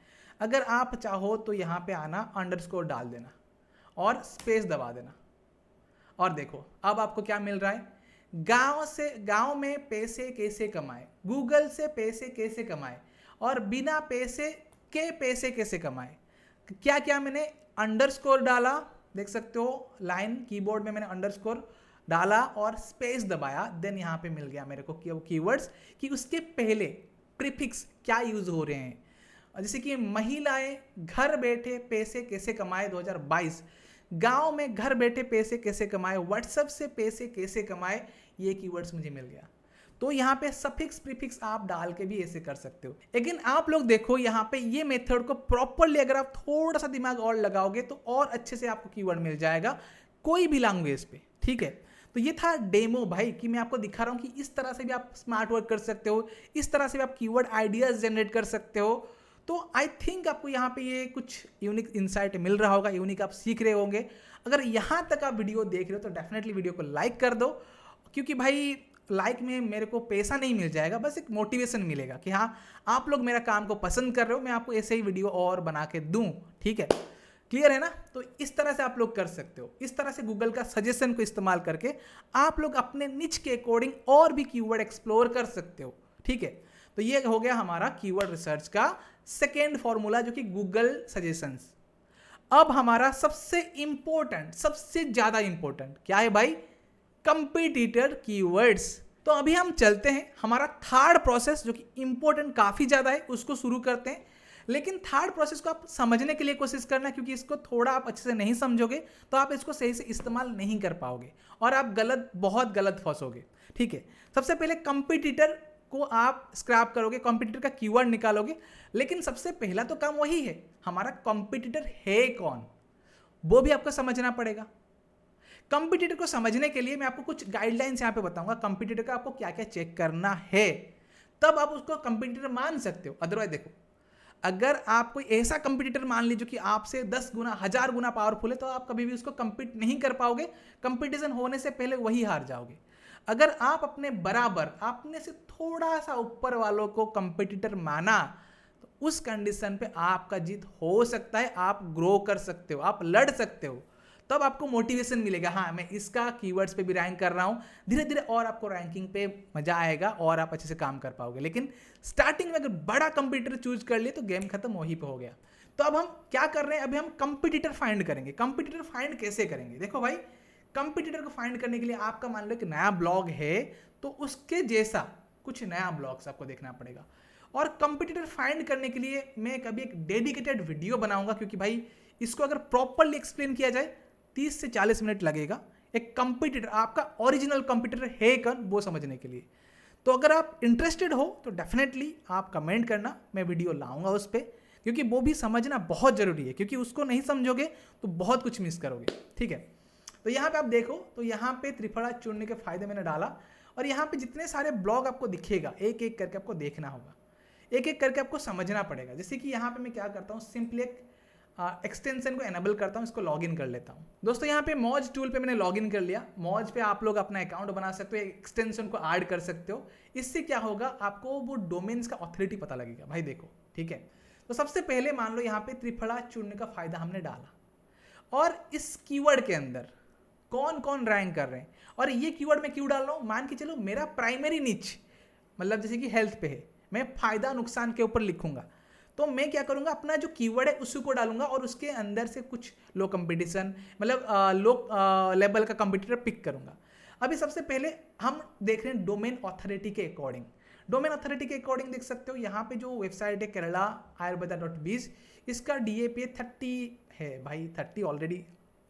Speaker 1: अगर आप चाहो तो यहाँ पे आना, अंडरस्कोर डाल देना और स्पेस दबा देना। और देखो अब आपको क्या मिल रहा है, गांव में पैसे कैसे कमाए, गूगल से पैसे कैसे कमाए, और बिना पैसे के पैसे कैसे कमाए। क्या क्या मैंने अंडरस्कोर डाला, देख सकते हो लाइन कीबोर्ड में मैंने अंडरस्कोर डाला और स्पेस दबाया, देन यहाँ पे मिल गया मेरे को कीवर्ड्स कि उसके पहले प्रीफिक्स क्या यूज हो रहे हैं। जैसे कि महिलाएं घर बैठे पैसे कैसे कमाए 2022, गांव में घर बैठे पैसे कैसे कमाए, व्हाट्सएप से पैसे कैसे कमाए, ये कीवर्ड्स मुझे मिल गया। तो यहाँ पे सफिक्स प्रीफिक्स आप डाल के भी ऐसे कर सकते हो। लेकिन आप लोग देखो यहाँ पे ये मेथड को प्रॉपरली अगर आप थोड़ा सा दिमाग और लगाओगे तो और अच्छे से आपको कीवर्ड मिल जाएगा कोई भी लैंग्वेज पे। ठीक है, तो ये था डेमो भाई, कि मैं आपको दिखा रहा हूँ कि इस तरह से भी आप स्मार्ट वर्क कर सकते हो, इस तरह से भी आप कीवर्ड आइडियाज जनरेट कर सकते हो। तो आई थिंक आपको यहाँ पे ये कुछ यूनिक इंसाइट मिल रहा होगा, यूनिक आप सीख रहे होंगे। अगर यहाँ तक आप वीडियो देख रहे हो तो डेफिनेटली वीडियो को लाइक कर दो, क्योंकि भाई लाइक में मेरे को पैसा नहीं मिल जाएगा, बस एक मोटिवेशन मिलेगा कि हाँ आप लोग मेरा काम को पसंद कर रहे हो, मैं आपको ऐसे ही वीडियो और बना के दूँ। ठीक है, क्लियर है ना? तो इस तरह से आप लोग कर सकते हो, इस तरह से गूगल का सजेशन को इस्तेमाल करके आप लोग अपने निच के अकॉर्डिंग और भी कीवर्ड एक्सप्लोर कर सकते हो। ठीक है, तो ये हो गया हमारा कीवर्ड रिसर्च का सेकेंड फॉर्मूला, जो कि गूगल सजेशंस। अब हमारा सबसे इंपॉर्टेंट, सबसे ज्यादा इंपॉर्टेंट क्या है भाई, कंपटीटर कीवर्ड्स। तो अभी हम चलते हैं हमारा थर्ड प्रोसेस, जो कि इंपॉर्टेंट काफी ज्यादा है, उसको शुरू करते हैं। लेकिन थर्ड प्रोसेस को आप समझने के लिए कोशिश करना, क्योंकि इसको थोड़ा आप अच्छे से नहीं समझोगे तो आप इसको सही से इस्तेमाल नहीं कर पाओगे और आप बहुत गलत फंसोगे। ठीक है, सबसे पहले कंपटीटर को आप स्क्रैप करोगे, कंपटीटर का कीवर्ड निकालोगे। लेकिन सबसे पहला तो काम वही है, हमारा कंपटीटर है कौन, वो भी आपको समझना पड़ेगा। कंपटीटर को समझने के लिए मैं आपको कुछ गाइडलाइंस यहाँ पे बताऊंगा, कंपटीटर का आपको क्या क्या चेक करना है, तब आप उसको कंपटीटर मान सकते हो। अदरवाइज देखो, अगर आप कोई ऐसा कंपटीटर मान लीजिए कि आपसे 10 गुना 1000 गुना पावरफुल है, तो आप कभी भी उसको कंपीट नहीं कर पाओगे, कंपटीशन होने से पहले वही हार जाओगे। अगर आप अपने बराबर, आपने से थोड़ा सा ऊपर वालों को कंपटीटर माना, तो उस कंडीशन पे आपका जीत हो सकता है, आप ग्रो कर सकते हो, आप लड़ सकते हो। तब आपको मोटिवेशन मिलेगा, हाँ मैं इसका कीवर्ड्स पे भी रैंक कर रहा हूँ, धीरे धीरे और आपको रैंकिंग पे मजा आएगा और आप अच्छे से काम कर पाओगे। लेकिन स्टार्टिंग में अगर बड़ा कंपटीटर चूज कर लिए तो गेम खत्म वहीं पे हो गया। तो अब हम क्या कर रहे हैं, अभी हम कंपटीटर फाइंड करेंगे। कंपटीटर फाइंड कैसे करेंगे, देखो भाई कंपटीटर को फाइंड करने के लिए आपका मान लो एक नया ब्लॉग है तो उसके जैसा कुछ नया ब्लॉग्स आपको देखना पड़ेगा। और कंपटीटर फाइंड करने के लिए मैं कभी एक डेडिकेटेड वीडियो बनाऊंगा, क्योंकि भाई इसको अगर प्रॉपरली एक्सप्लेन किया जाए 30 से 40 मिनट लगेगा एक कंपटीटर, आपका ओरिजिनल कंपटीटर है कौन वो समझने के लिए। तो अगर आप इंटरेस्टेड हो तो डेफिनेटली आप कमेंट करना, मैं वीडियो लाऊंगा उस पर, क्योंकि वो भी समझना बहुत ज़रूरी है, क्योंकि उसको नहीं समझोगे तो बहुत कुछ मिस करोगे। ठीक है, तो यहाँ पे आप देखो तो यहाँ पे त्रिफला चुनने के फायदे मैंने डाला, और यहाँ पे जितने सारे ब्लॉग आपको दिखेगा एक एक करके आपको देखना होगा, एक एक करके आपको समझना पड़ेगा। जैसे कि यहाँ पे मैं क्या करता हूँ, सिंपली एक एक्सटेंशन को एनेबल करता हूँ, इसको लॉगिन कर लेता हूँ। दोस्तों यहाँ पे मौज टूल पे मैंने लॉगिन कर लिया। मौज पे आप लोग अपना अकाउंट बना सकते हो, एक्सटेंशन को ऐड कर सकते हो। इससे क्या होगा, आपको वो डोमेन्स का ऑथोरिटी पता लगेगा। भाई देखो, ठीक है, तो सबसे पहले मान लो यहाँ पे त्रिफला चुनने का फायदा हमने डाला, और इस कीवर्ड के अंदर कौन कौन रैंक कर रहे हैं, और ये कीवर्ड मैं क्यों डाल रहा हूँ, मान के चलो मेरा प्राइमरी निच मतलब जैसे कि हेल्थ पे है, मैं फायदा नुकसान के ऊपर लिखूंगा, तो मैं क्या करूंगा, अपना जो कीवर्ड है उसी को डालूंगा और उसके अंदर से कुछ लो कंपटीशन मतलब लो लेवल का कंपटीटर पिक करूंगा। अभी सबसे पहले हम देख रहे हैं डोमेन अथॉरिटी के अकॉर्डिंग। डोमेन अथॉरिटी के अकॉर्डिंग देख सकते हो यहाँ पे जो वेबसाइट है केरला ayurveda.biz, इसका DAPA 30 है भाई, 30 ऑलरेडी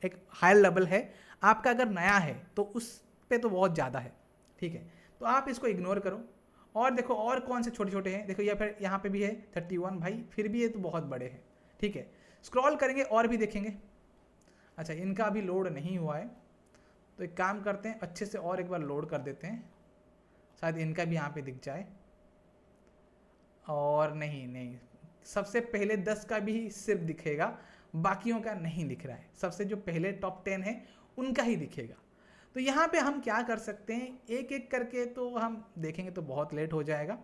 Speaker 1: एक हायर लेवल है। आपका अगर नया है तो उस पे तो बहुत ज़्यादा है। ठीक है, तो आप इसको इग्नोर करो, और देखो और कौन से छोटे छोटे हैं, देखो या फिर यहाँ पे भी है 31 भाई, फिर भी ये तो बहुत बड़े हैं। ठीक है, स्क्रॉल करेंगे और भी देखेंगे। अच्छा, इनका अभी लोड नहीं हुआ है, तो एक काम करते हैं अच्छे से और एक बार लोड कर देते हैं, शायद इनका भी यहाँ पे दिख जाए। और नहीं, सबसे पहले 10 का भी सिर्फ दिखेगा, बाकियों का नहीं दिख रहा है। सबसे जो पहले टॉप 10 है उनका ही दिखेगा। तो यहाँ पे हम क्या कर सकते हैं, एक एक करके तो हम देखेंगे तो बहुत लेट हो जाएगा,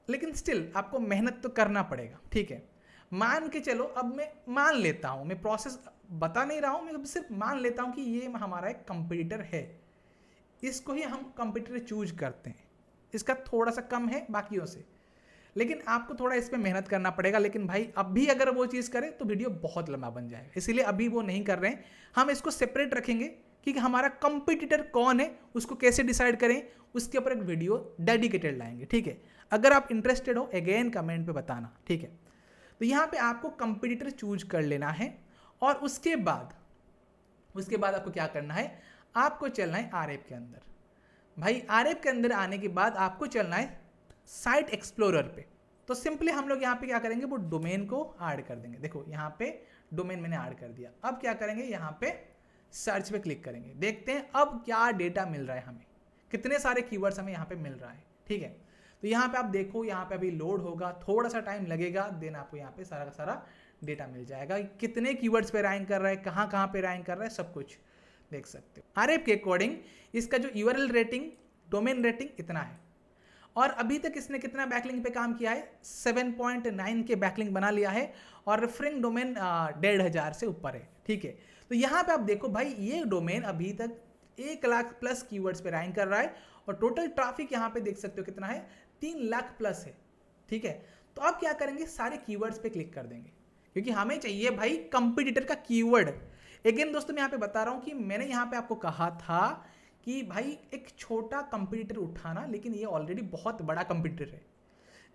Speaker 1: लेकिन स्टिल आपको मेहनत तो करना पड़ेगा। ठीक है, मान के चलो, अब मैं मान लेता हूँ, मैं प्रोसेस बता नहीं रहा हूँ, मैं सिर्फ मान लेता हूँ कि ये हमारा एक कंपटीटर है, इसको ही हम कंपटीटर चूज करते हैं। इसका थोड़ा सा कम है बाकियों से, लेकिन आपको थोड़ा इस पर मेहनत करना पड़ेगा। लेकिन भाई अभी अगर वो चीज़ करें तो वीडियो बहुत लंबा बन जाएगा, इसीलिए अभी वो नहीं कर रहे हैं। हम इसको सेपरेट रखेंगे कि हमारा कंपटीटर कौन है, उसको कैसे डिसाइड करें, उसके ऊपर एक वीडियो डेडिकेटेड लाएंगे। ठीक है, अगर आप इंटरेस्टेड हो अगेन कमेंट पे बताना। ठीक है, तो यहाँ पे आपको कंपटीटर चूज कर लेना है, और उसके बाद आपको क्या करना है, आपको चलना है आरएफ के अंदर। भाई आरएफ के अंदर आने के बाद आपको चलना है साइट एक्सप्लोरर पे। तो सिंपली हम लोग यहाँ पे क्या करेंगे, वो डोमेन को ऐड कर देंगे। देखो यहाँ पे डोमेन मैंने ऐड कर दिया। अब क्या करेंगे, यहाँ पे सर्च पे क्लिक करेंगे, देखते हैं अब क्या डेटा मिल रहा है हमें, कितने सारे कीवर्ड्स हमें यहाँ पे मिल रहा है। ठीक है, तो यहाँ पे आप देखो, यहाँ पे अभी लोड होगा, थोड़ा सा टाइम लगेगा, देन आपको यहाँ पे सारा का सारा डेटा मिल जाएगा, कितने कीवर्ड्स पे रैंक कर रहा है, कहाँ कहाँ पे रैंक कर रहा है, सब कुछ देख सकते हो। आरएफ के अकॉर्डिंग इसका जो URL रेटिंग, डोमेन रेटिंग इतना है, और अभी तक इसने कितना बैकलिंक पे काम किया है, 7.9 के बैकलिंक बना लिया है, और रेफरिंग डोमेन 1500 से ऊपर है। ठीक है, तो यहाँ पे आप देखो भाई, ये डोमेन अभी तक 1 लाख प्लस कीवर्ड्स पे रैंक कर रहा है, और टोटल ट्रैफिक यहाँ पे देख सकते हो कितना है, 3 लाख प्लस है। ठीक है, तो आप क्या करेंगे, सारे कीवर्ड्स पे क्लिक कर देंगे, क्योंकि हमें चाहिए भाई कंपटीटर का कीवर्ड। अगेन दोस्तों मैं यहाँ पे बता रहा हूँ कि मैंने यहाँ पे आपको कहा था कि भाई एक छोटा कंपटीटर उठाना, लेकिन ये ऑलरेडी बहुत बड़ा कंपटीटर है,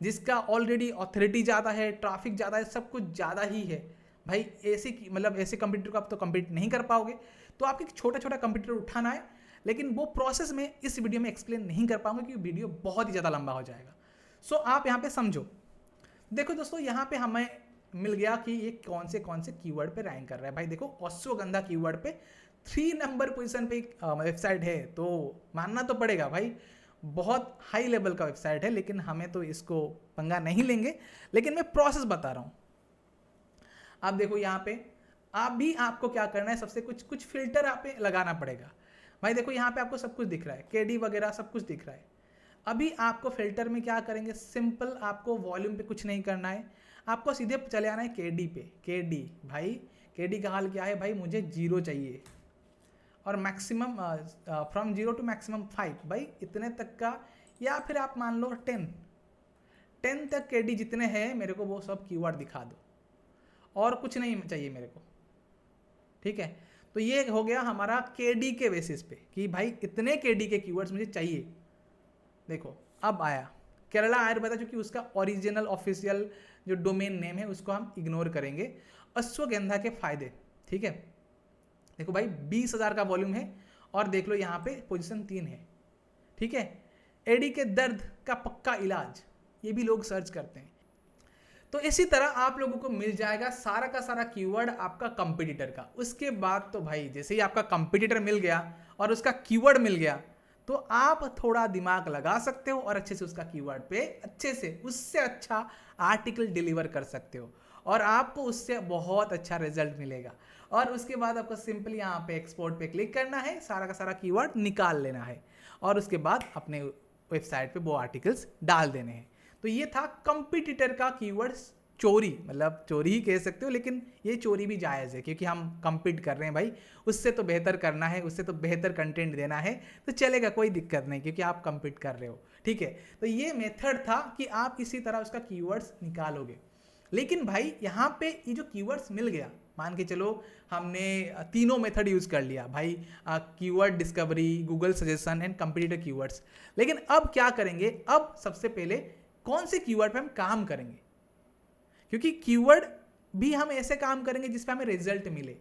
Speaker 1: जिसका ऑलरेडी ऑथोरिटी ज़्यादा है, ट्रैफिक ज़्यादा है, सब कुछ ज़्यादा ही है। भाई ऐसे मतलब ऐसे कंपटीटर को आप तो कम्पीट नहीं कर पाओगे, तो आपको एक छोटा छोटा कंपटीटर उठाना है, लेकिन वो प्रोसेस में इस वीडियो में एक्सप्लेन नहीं कर पाऊंगा, क्योंकि वीडियो बहुत ही ज़्यादा लंबा हो जाएगा। सो आप यहाँ पे समझो। देखो दोस्तों, यहाँ पे हमें मिल गया कि ये कौन से कीवर्ड पे रैंक कर रहा है। भाई देखो, अश्वगंधा कीवर्ड पे 3 नंबर पोजीशन पे वेबसाइट है, तो मानना तो पड़ेगा भाई, बहुत हाई लेवल का वेबसाइट है, लेकिन हमें तो इसको पंगा नहीं लेंगे, लेकिन मैं प्रोसेस बता रहा हूँ। आप देखो यहाँ पे, अभी आपको क्या करना है, सबसे कुछ फिल्टर आप पे लगाना पड़ेगा। भाई देखो यहाँ पे आपको सब कुछ दिख रहा है, केडी वगैरह सब कुछ दिख रहा है। अभी आपको फिल्टर में क्या करेंगे, सिंपल आपको वॉल्यूम पे कुछ नहीं करना है, आपको सीधे चले आना है केडी पे। केडी भाई केडी का हाल क्या है भाई, मुझे 0 चाहिए और मैक्सिमम फ्रॉम 0 टू मैक्सिमम 5, भाई इतने तक का, या फिर आप मान लो 10 तक केडी जितने हैं मेरे को वो सब कीवर्ड दिखा दो और कुछ नहीं चाहिए मेरे को, ठीक है। तो ये हो गया हमारा केडी के बेसिस पे कि भाई इतने केडी के कीवर्ड्स मुझे चाहिए। देखो अब आया केरला आयुर्वेदा, क्योंकि उसका ओरिजिनल ऑफिशियल जो डोमेन नेम है उसको हम इग्नोर करेंगे। अश्वगंधा के फायदे, ठीक है। देखो भाई 20,000 का वॉल्यूम है और देख लो यहाँ पे पोजीशन 3 है, ठीक है। एडी के दर्द का पक्का इलाज, ये भी लोग सर्च करते हैं। तो इसी तरह आप लोगों को मिल जाएगा सारा का सारा कीवर्ड आपका कंपटीटर का। उसके बाद तो भाई जैसे ही आपका कंपटीटर मिल गया और उसका कीवर्ड मिल गया तो आप थोड़ा दिमाग लगा सकते हो और अच्छे से उसका कीवर्ड पे अच्छे से उससे अच्छा आर्टिकल डिलीवर कर सकते हो और आपको उससे बहुत अच्छा रिजल्ट मिलेगा। और उसके बाद आपको सिंपली यहाँ पे एक्सपोर्ट पे क्लिक करना है, सारा का सारा कीवर्ड निकाल लेना है और उसके बाद अपने वेबसाइट पे वो आर्टिकल्स डाल देने हैं। तो ये था कंपटीटर का कीवर्ड्स चोरी, मतलब चोरी ही कह सकते हो, लेकिन ये चोरी भी जायज़ है क्योंकि हम compete कर रहे हैं भाई, उससे तो बेहतर करना है, उससे तो बेहतर कंटेंट देना है, तो चलेगा, कोई दिक्कत नहीं क्योंकि आप compete कर रहे हो, ठीक है। तो ये मेथड था कि आप इसी तरह उसका कीवर्ड्स निकालोगे। लेकिन भाई यहाँ पे ये जो कीवर्ड्स मिल गया, मान के चलो हमने तीनों मेथड यूज़ कर लिया भाई, keyword discovery, Google suggestion and competitor keywords. लेकिन अब क्या करेंगे, अब सबसे पहले कौन से कीवर्ड पे हम काम करेंगे, क्योंकि कीवर्ड भी हम ऐसे काम करेंगे जिस पे हमें रिजल्ट मिले।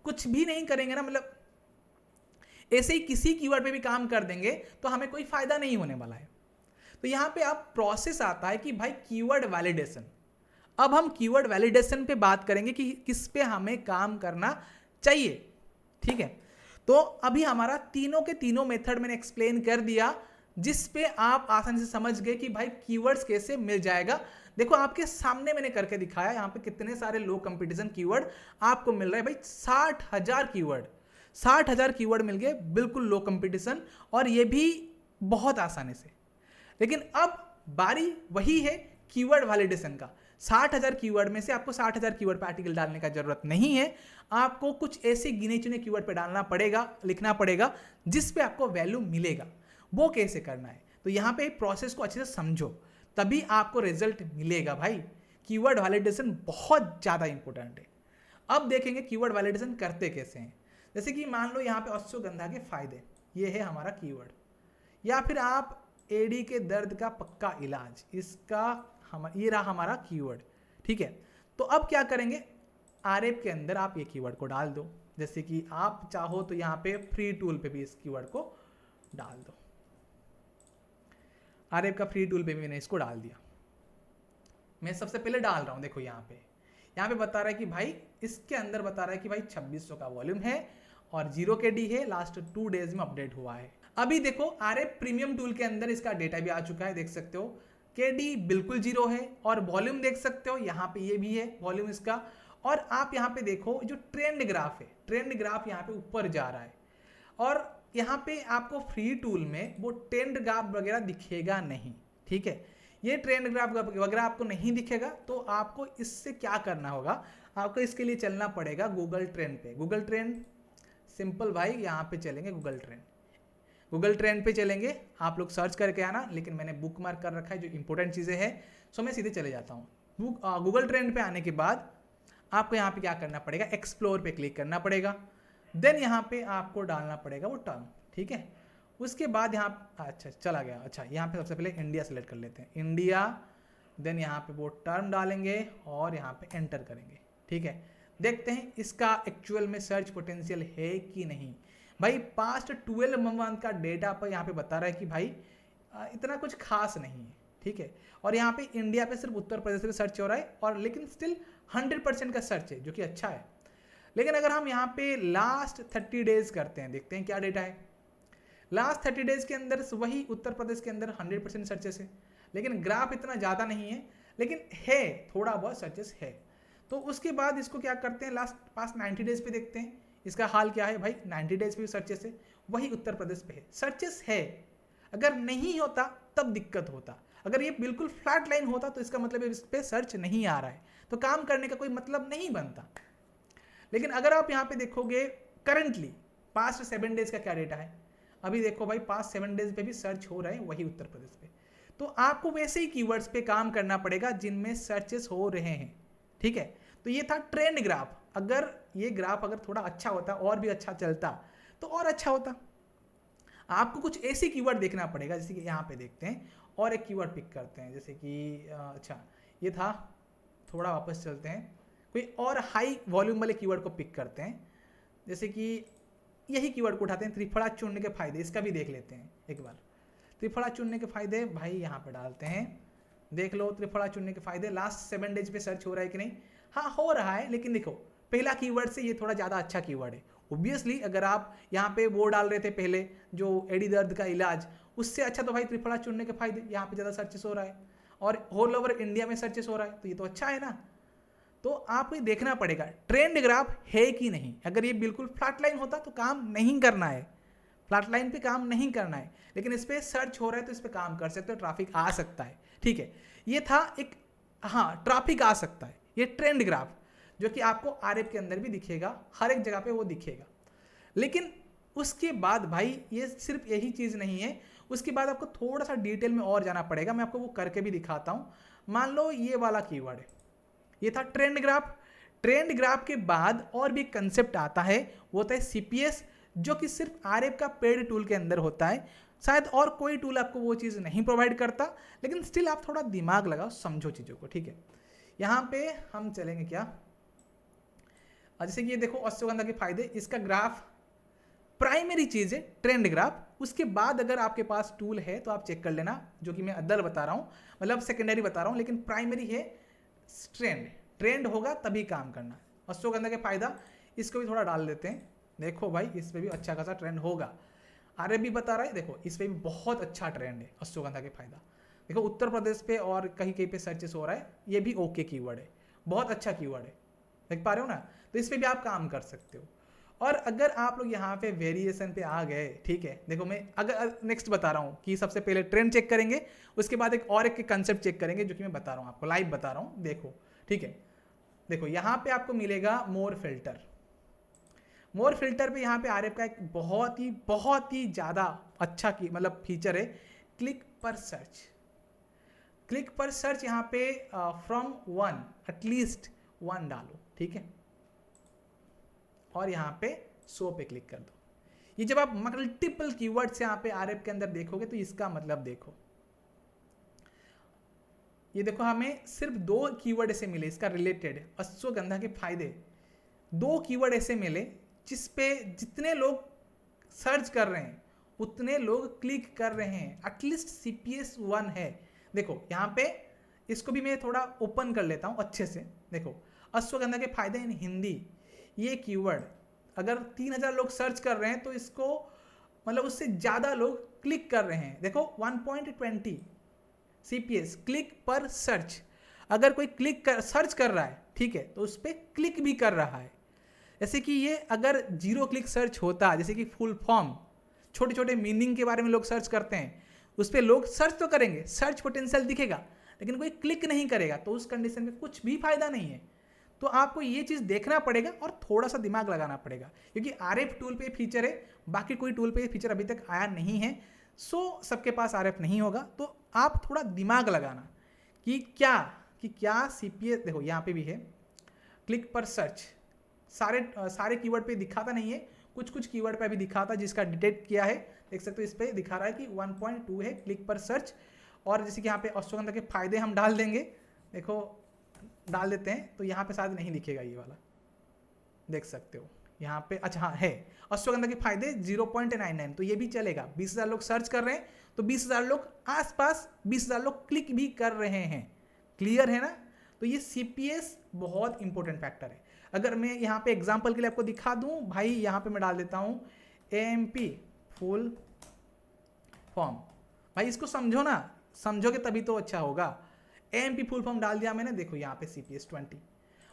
Speaker 1: कुछ भी नहीं करेंगे ना, मतलब ऐसे ही किसी कीवर्ड पे भी काम कर देंगे तो हमें कोई फायदा नहीं होने वाला है। तो यहाँ पे अब प्रोसेस आता है कि भाई कीवर्ड वैलिडेशन। अब हम कीवर्ड वैलिडेशन पे बात करेंगे कि किस पे हमें काम करना चाहिए, ठीक है। तो अभी हमारा तीनों के तीनों मेथड मैंने एक्सप्लेन कर दिया, जिस पे आप आसानी से समझ गए कि भाई कीवर्ड्स कैसे मिल जाएगा। देखो आपके सामने मैंने करके दिखाया यहाँ पे कितने सारे लो कंपटीशन कीवर्ड आपको मिल रहे हैं भाई, 60,000 कीवर्ड, 60,000 कीवर्ड मिल गए बिल्कुल लो कंपटीशन, और ये भी बहुत आसानी से। लेकिन अब बारी वही है कीवर्ड वैलिडेशन का। 60,000 कीवर्ड में से आपको 60,000 कीवर्ड पे आर्टिकल डालने का जरूरत नहीं है, आपको कुछ ऐसे गिने चुने कीवर्ड पे डालना पड़ेगा, लिखना पड़ेगा, जिस पे आपको वैल्यू मिलेगा। वो कैसे करना है, तो यहाँ पे प्रोसेस को अच्छे से समझो, तभी आपको रिजल्ट मिलेगा भाई। कीवर्ड वैलिडेशन बहुत ज़्यादा इंपॉर्टेंट है। अब देखेंगे कीवर्ड वैलिडेशन करते कैसे हैं। जैसे कि मान लो यहाँ पे अश्वगंधा के फायदे, ये है हमारा कीवर्ड, या फिर आप एडी के दर्द का पक्का इलाज, इसका ये रहा हमारा कीवर्ड, ठीक है। तो अब क्या करेंगे, आरएफ के अंदर आप ये कीवर्ड को डाल दो। जैसे कि आप चाहो तो यहाँ पे फ्री टूल पे भी इस कीवर्ड को डाल दो। आरएफ का फ्री टूल पे भी मैंने इसको डाल दिया। मैं सबसे पहले डाल रहा हूँ, देखो यहाँ पे बता रहा है कि भाई इसके अंदर बता रहा है कि भाई 2600 का वॉल्यूम है और 0 केडी है, लास्ट 2 डेज में अपडेट हुआ है। अभी देखो आरएफ प्रीमियम टूल के अंदर इसका डेटा भी आ चुका है, देख सकते हो केडी बिल्कुल 0 है और वॉल्यूम देख सकते हो यहाँ पे ये भी है वॉल्यूम इसका। और आप यहाँ पे देखो जो ट्रेंड ग्राफ है, ट्रेंड ग्राफ यहाँ पे ऊपर जा रहा है और यहाँ पे आपको फ्री टूल में वो ट्रेंड ग्राफ वगैरह दिखेगा नहीं, ठीक है। ये ट्रेंड ग्राफ वगैरह आपको नहीं दिखेगा, तो आपको इससे क्या करना होगा, आपको इसके लिए चलना पड़ेगा गूगल ट्रेंड पे। गूगल ट्रेंड सिंपल भाई, यहाँ पे चलेंगे गूगल ट्रेंड पे चलेंगे, आप लोग सर्च करके आना, लेकिन मैंने बुक मार्क कर रखा है जो इंपॉर्टेंट चीज़ें हैं, सो मैं सीधे चले जाता हूँ। गूगल ट्रेंड पे आने के बाद आपको यहाँ पे क्या करना पड़ेगा, एक्सप्लोर पे क्लिक करना पड़ेगा, देन यहाँ पे आपको डालना पड़ेगा वो टर्म, ठीक है। उसके बाद यहाँ अच्छा चला गया, अच्छा यहाँ पे सबसे पहले इंडिया सेलेक्ट कर लेते हैं, इंडिया, देन यहाँ पे वो टर्म डालेंगे और यहाँ पे एंटर करेंगे, ठीक है। देखते हैं इसका एक्चुअल में सर्च पोटेंशियल है कि नहीं। भाई पास्ट 12 मंथ का डेटा पर यहाँ पे बता रहा है कि भाई इतना कुछ खास नहीं है, ठीक है। और यहाँ पे इंडिया पे सिर्फ उत्तर प्रदेश से सर्च हो रहा है, और लेकिन स्टिल 100% का सर्च है, जो कि अच्छा है। लेकिन अगर हम यहाँ पे लास्ट 30 डेज करते हैं, देखते हैं क्या डेटा है। लास्ट 30 डेज के अंदर वही उत्तर प्रदेश के अंदर 100% सर्चेस है, लेकिन ग्राफ इतना ज़्यादा नहीं है, लेकिन है थोड़ा बहुत सर्चेस है। तो उसके बाद इसको क्या करते हैं, लास्ट पास्ट 90 डेज पे देखते हैं इसका हाल क्या है। भाई 90 डेज पे भी सर्चेस है, वही उत्तर प्रदेश पे है, सर्चेस है। अगर नहीं होता तब दिक्कत होता, अगर ये बिल्कुल फ्लैट लाइन होता तो इसका मतलब इस पे सर्च नहीं आ रहा है, तो काम करने का कोई मतलब नहीं बनता। लेकिन अगर आप यहाँ पे देखोगे करंटली पास्ट 7 डेज का क्या डेटा है, अभी देखो भाई पास्ट 7 डेज पे भी सर्च हो रहा है वही उत्तर प्रदेश पे। तो आपको वैसे ही कीवर्ड्स पे काम करना पड़ेगा जिनमें सर्चेस हो रहे हैं, ठीक है। तो ये था ट्रेंड ग्राफ। अगर ये ग्राफ अगर थोड़ा अच्छा होता और भी अच्छा चलता तो और अच्छा होता। आपको कुछ ऐसी कीवर्ड देखना पड़ेगा, जैसे कि यहाँ पे देखते हैं और एक कीवर्ड पिक करते हैं, जैसे कि अच्छा ये था, थोड़ा वापस चलते हैं, कोई और हाई वॉल्यूम वाले कीवर्ड को पिक करते हैं, जैसे कि यही कीवर्ड को उठाते हैं, त्रिफला चुनने के फायदे, इसका भी देख लेते हैं एक बार। त्रिफला चुनने के फायदे भाई यहाँ पे डालते हैं, देख लो त्रिफला चुनने के फायदे लास्ट 7 डेज पे सर्च हो रहा है कि नहीं। हाँ हो रहा है, लेकिन देखो पहला कीवर्ड से ये थोड़ा ज़्यादा अच्छा कीवर्ड है। ऑब्वियसली अगर आप यहाँ पे वो डाल रहे थे पहले जो एडी दर्द का इलाज, उससे अच्छा तो भाई त्रिफला चुनने के फायदे, यहाँ पे ज़्यादा सर्चेस हो रहा है और ऑल ओवर इंडिया में सर्चेस हो रहा है, तो ये तो अच्छा है ना। तो आपको ये देखना पड़ेगा ट्रेंड ग्राफ है कि नहीं। अगर ये बिल्कुल फ्लैट लाइन होता तो काम नहीं करना है, फ्लैट लाइन पे काम नहीं करना है, लेकिन इस पर सर्च हो रहा है तो इस पर काम कर सकते हो, ट्रैफिक आ सकता है, ठीक है। ये था एक, हाँ ट्रैफिक आ सकता है, ये ट्रेंड ग्राफ जो कि आपको आरएफ के अंदर भी दिखेगा, हर एक जगह पे वो दिखेगा। लेकिन उसके बाद भाई ये सिर्फ यही चीज़ नहीं है, उसके बाद आपको थोड़ा सा डिटेल में और जाना पड़ेगा। मैं आपको वो करके भी दिखाता हूँ। मान लो ये वाला कीवर्ड है, ये था ट्रेंड ग्राफ। ट्रेंड ग्राफ के बाद और भी कंसेप्ट आता है, वो होता है सीपीएस, जो कि सिर्फ आरएफ का पेड टूल के अंदर होता है। शायद और कोई टूल आपको वो चीज़ नहीं प्रोवाइड करता, लेकिन स्टिल आप थोड़ा दिमाग लगाओ, समझो चीज़ों को, ठीक है। यहाँ पे हम चलेंगे क्या, जैसे कि ये देखो अश्वगंधा के फायदे, इसका ग्राफ प्राइमरी चीज़ है ट्रेंड ग्राफ। उसके बाद अगर आपके पास टूल है तो आप चेक कर लेना, जो कि मैं अदर बता रहा हूँ, मतलब सेकेंडरी बता रहा हूँ, लेकिन प्राइमरी है ट्रेंड। ट्रेंड होगा तभी काम करना। अश्वगंधा के फायदा इसको भी थोड़ा डाल देते हैं, देखो भाई इस पर भी अच्छा खासा ट्रेंड होगा। आरएफ भी बता रहा है, देखो इस पर भी बहुत अच्छा ट्रेंड है अश्वगंधा के फायदा। देखो उत्तर प्रदेश पे और कहीं कहीं पे सर्चेस हो रहा है, ये भी ओके कीवर्ड है, बहुत अच्छा कीवर्ड है, देख पा रहे हो ना। तो इस पर भी आप काम कर सकते हो। और अगर आप लोग यहाँ पे वेरिएशन पे आ गए, ठीक है, देखो मैं अगर नेक्स्ट बता रहा हूँ कि सबसे पहले ट्रेंड चेक करेंगे, उसके बाद एक और एक कंसेप्ट चेक करेंगे, जो कि मैं बता रहा हूँ आपको, लाइव बता रहा हूँ, देखो ठीक है। देखो यहाँ पे आपको मिलेगा मोर फिल्टर। मोर फिल्टर पे यहाँ पे आरएफ का एक बहुत ही ज़्यादा अच्छा की मतलब फीचर है, क्लिक पर सर्च। क्लिक पर सर्च यहाँ पे फ्रॉम 1 एटलीस्ट 1 डालो, ठीक है, और यहाँ पे शो पे क्लिक कर दो। ये जब आप मल्टीपल कीवर्ड्स यहाँ पे आरएफ के अंदर देखोगे तो इसका मतलब देखो, ये देखो हमें सिर्फ 2 कीवर्ड ऐसे मिले इसका रिलेटेड, अश्वगंधा के फायदे। 2 कीवर्ड ऐसे मिले जिस पे जितने लोग सर्च कर रहे हैं उतने लोग क्लिक कर रहे हैं, एटलीस्ट सीपीएस 1 है। देखो यहाँ पे इसको भी मैं थोड़ा ओपन कर लेता हूँ अच्छे से। देखो अश्वगंधा के फायदे इन हिंदी, ये कीवर्ड अगर 3000 लोग सर्च कर रहे हैं तो इसको मतलब उससे ज़्यादा लोग क्लिक कर रहे हैं। देखो 1.20 सीपीएस क्लिक पर सर्च। अगर कोई क्लिक कर सर्च कर रहा है, ठीक है, तो उस पर क्लिक भी कर रहा है। जैसे कि ये अगर 0 क्लिक सर्च होता, जैसे कि फुल फॉर्म, छोटे छोटे मीनिंग के बारे में लोग सर्च करते हैं, उस पर लोग सर्च तो करेंगे, सर्च पोटेंशियल दिखेगा, लेकिन कोई क्लिक नहीं करेगा, तो उस कंडीशन में कुछ भी फायदा नहीं है। तो आपको ये चीज़ देखना पड़ेगा और थोड़ा सा दिमाग लगाना पड़ेगा, क्योंकि आरएफ टूल पे फीचर है, बाकी कोई टूल पे फीचर अभी तक आया नहीं है। सो सबके पास आरएफ नहीं होगा, तो आप थोड़ा दिमाग लगाना कि क्या सीपीएस। देखो यहाँ पे भी है क्लिक पर सर्च, सारे कीवर्ड पे दिखाता नहीं है, कुछ कीवर्ड पे अभी दिखाता जिसका डिटेक्ट किया है, देख सकते हो इस पे दिखा रहा है कि 1.2 है क्लिक पर सर्च। और जैसे कि यहाँ पे अश्वगंधा के फायदे हम डाल देंगे, देखो डाल देते हैं, तो यहाँ पे शायद नहीं दिखेगा ये वाला, देख सकते हो यहाँ पे, अच्छा हाँ है अश्वगंधा के फायदे 0.99, तो ये भी चलेगा। 20,000 लोग सर्च कर रहे हैं तो 20,000 लोग आसपास 20,000 लोग क्लिक भी कर रहे हैं, क्लियर है ना। तो ये सीपीएस बहुत इंपॉर्टेंट फैक्टर है। अगर मैं यहाँ पे एग्जांपल के लिए आपको दिखा दूँ भाई, यहाँ पे मैं डाल देता हूँ एएमपी फुल फॉर्म, भाई इसको समझो ना, समझोगे तभी तो अच्छा होगा। एएमपी फुल फॉर्म डाल दिया मैंने, देखो यहाँ पे सीपीएस 20,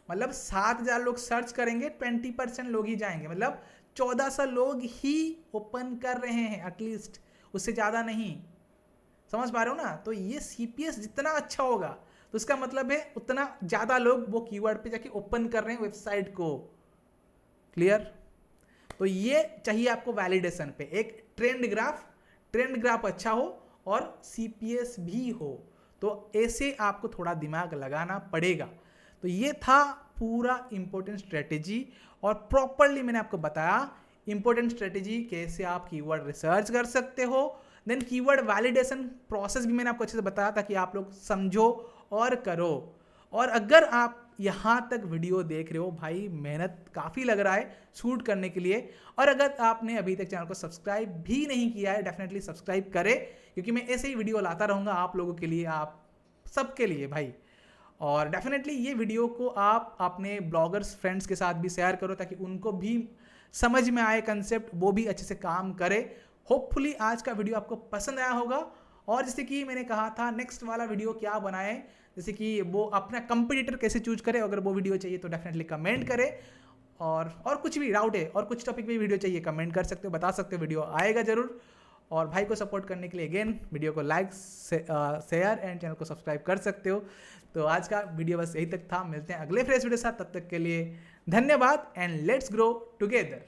Speaker 1: मतलब 7,000 लोग सर्च करेंगे, 20% लोग ही जाएंगे, मतलब 1400 लोग ही ओपन कर रहे हैं एटलीस्ट, उससे ज़्यादा नहीं। समझ पा रहे हो ना। तो ये सीपीएस जितना अच्छा होगा तो उसका मतलब है उतना ज़्यादा लोग वो कीवर्ड पे जाके ओपन कर रहे हैं वेबसाइट को। क्लियर? तो ये चाहिए आपको वैलिडेशन पे एक ट्रेंड ग्राफ अच्छा हो और CPS भी हो, तो ऐसे आपको थोड़ा दिमाग लगाना पड़ेगा। तो ये था पूरा इंपॉर्टेंट स्ट्रेटेजी, और प्रॉपरली मैंने आपको बताया इंपॉर्टेंट स्ट्रेटेजी कैसे आप कीवर्ड रिसर्च कर सकते हो। देन कीवर्ड वैलिडेशन प्रोसेस भी मैंने आपको अच्छे से बताया ताकि आप लोग समझो और करो। और अगर आप यहाँ तक वीडियो देख रहे हो भाई, मेहनत काफ़ी लग रहा है शूट करने के लिए, और अगर आपने अभी तक चैनल को सब्सक्राइब भी नहीं किया है, डेफिनेटली सब्सक्राइब करें, क्योंकि मैं ऐसे ही वीडियो लाता रहूँगा आप लोगों के लिए, आप सबके लिए भाई। और डेफिनेटली ये वीडियो को आप अपने ब्लॉगर्स फ्रेंड्स के साथ भी शेयर करो ताकि उनको भी समझ में आए कंसेप्ट, वो भी अच्छे से काम करे। होपफुली आज का वीडियो आपको पसंद आया होगा। और जैसे कि मैंने कहा था नेक्स्ट वाला वीडियो क्या बनाए, जैसे कि वो अपना कंपटीटर कैसे चूज करे, अगर वो वीडियो चाहिए तो डेफिनेटली कमेंट करें। और कुछ भी डाउट है और कुछ टॉपिक में वीडियो चाहिए कमेंट कर सकते हो, बता सकते हो, वीडियो आएगा जरूर। और भाई को सपोर्ट करने के लिए अगेन वीडियो को लाइक शेयर एंड चैनल को सब्सक्राइब कर सकते हो। तो आज का वीडियो बस यही तक था, मिलते हैं अगले फ्रेश वीडियो के साथ, तब तक के लिए धन्यवाद एंड लेट्स ग्रो टुगेदर।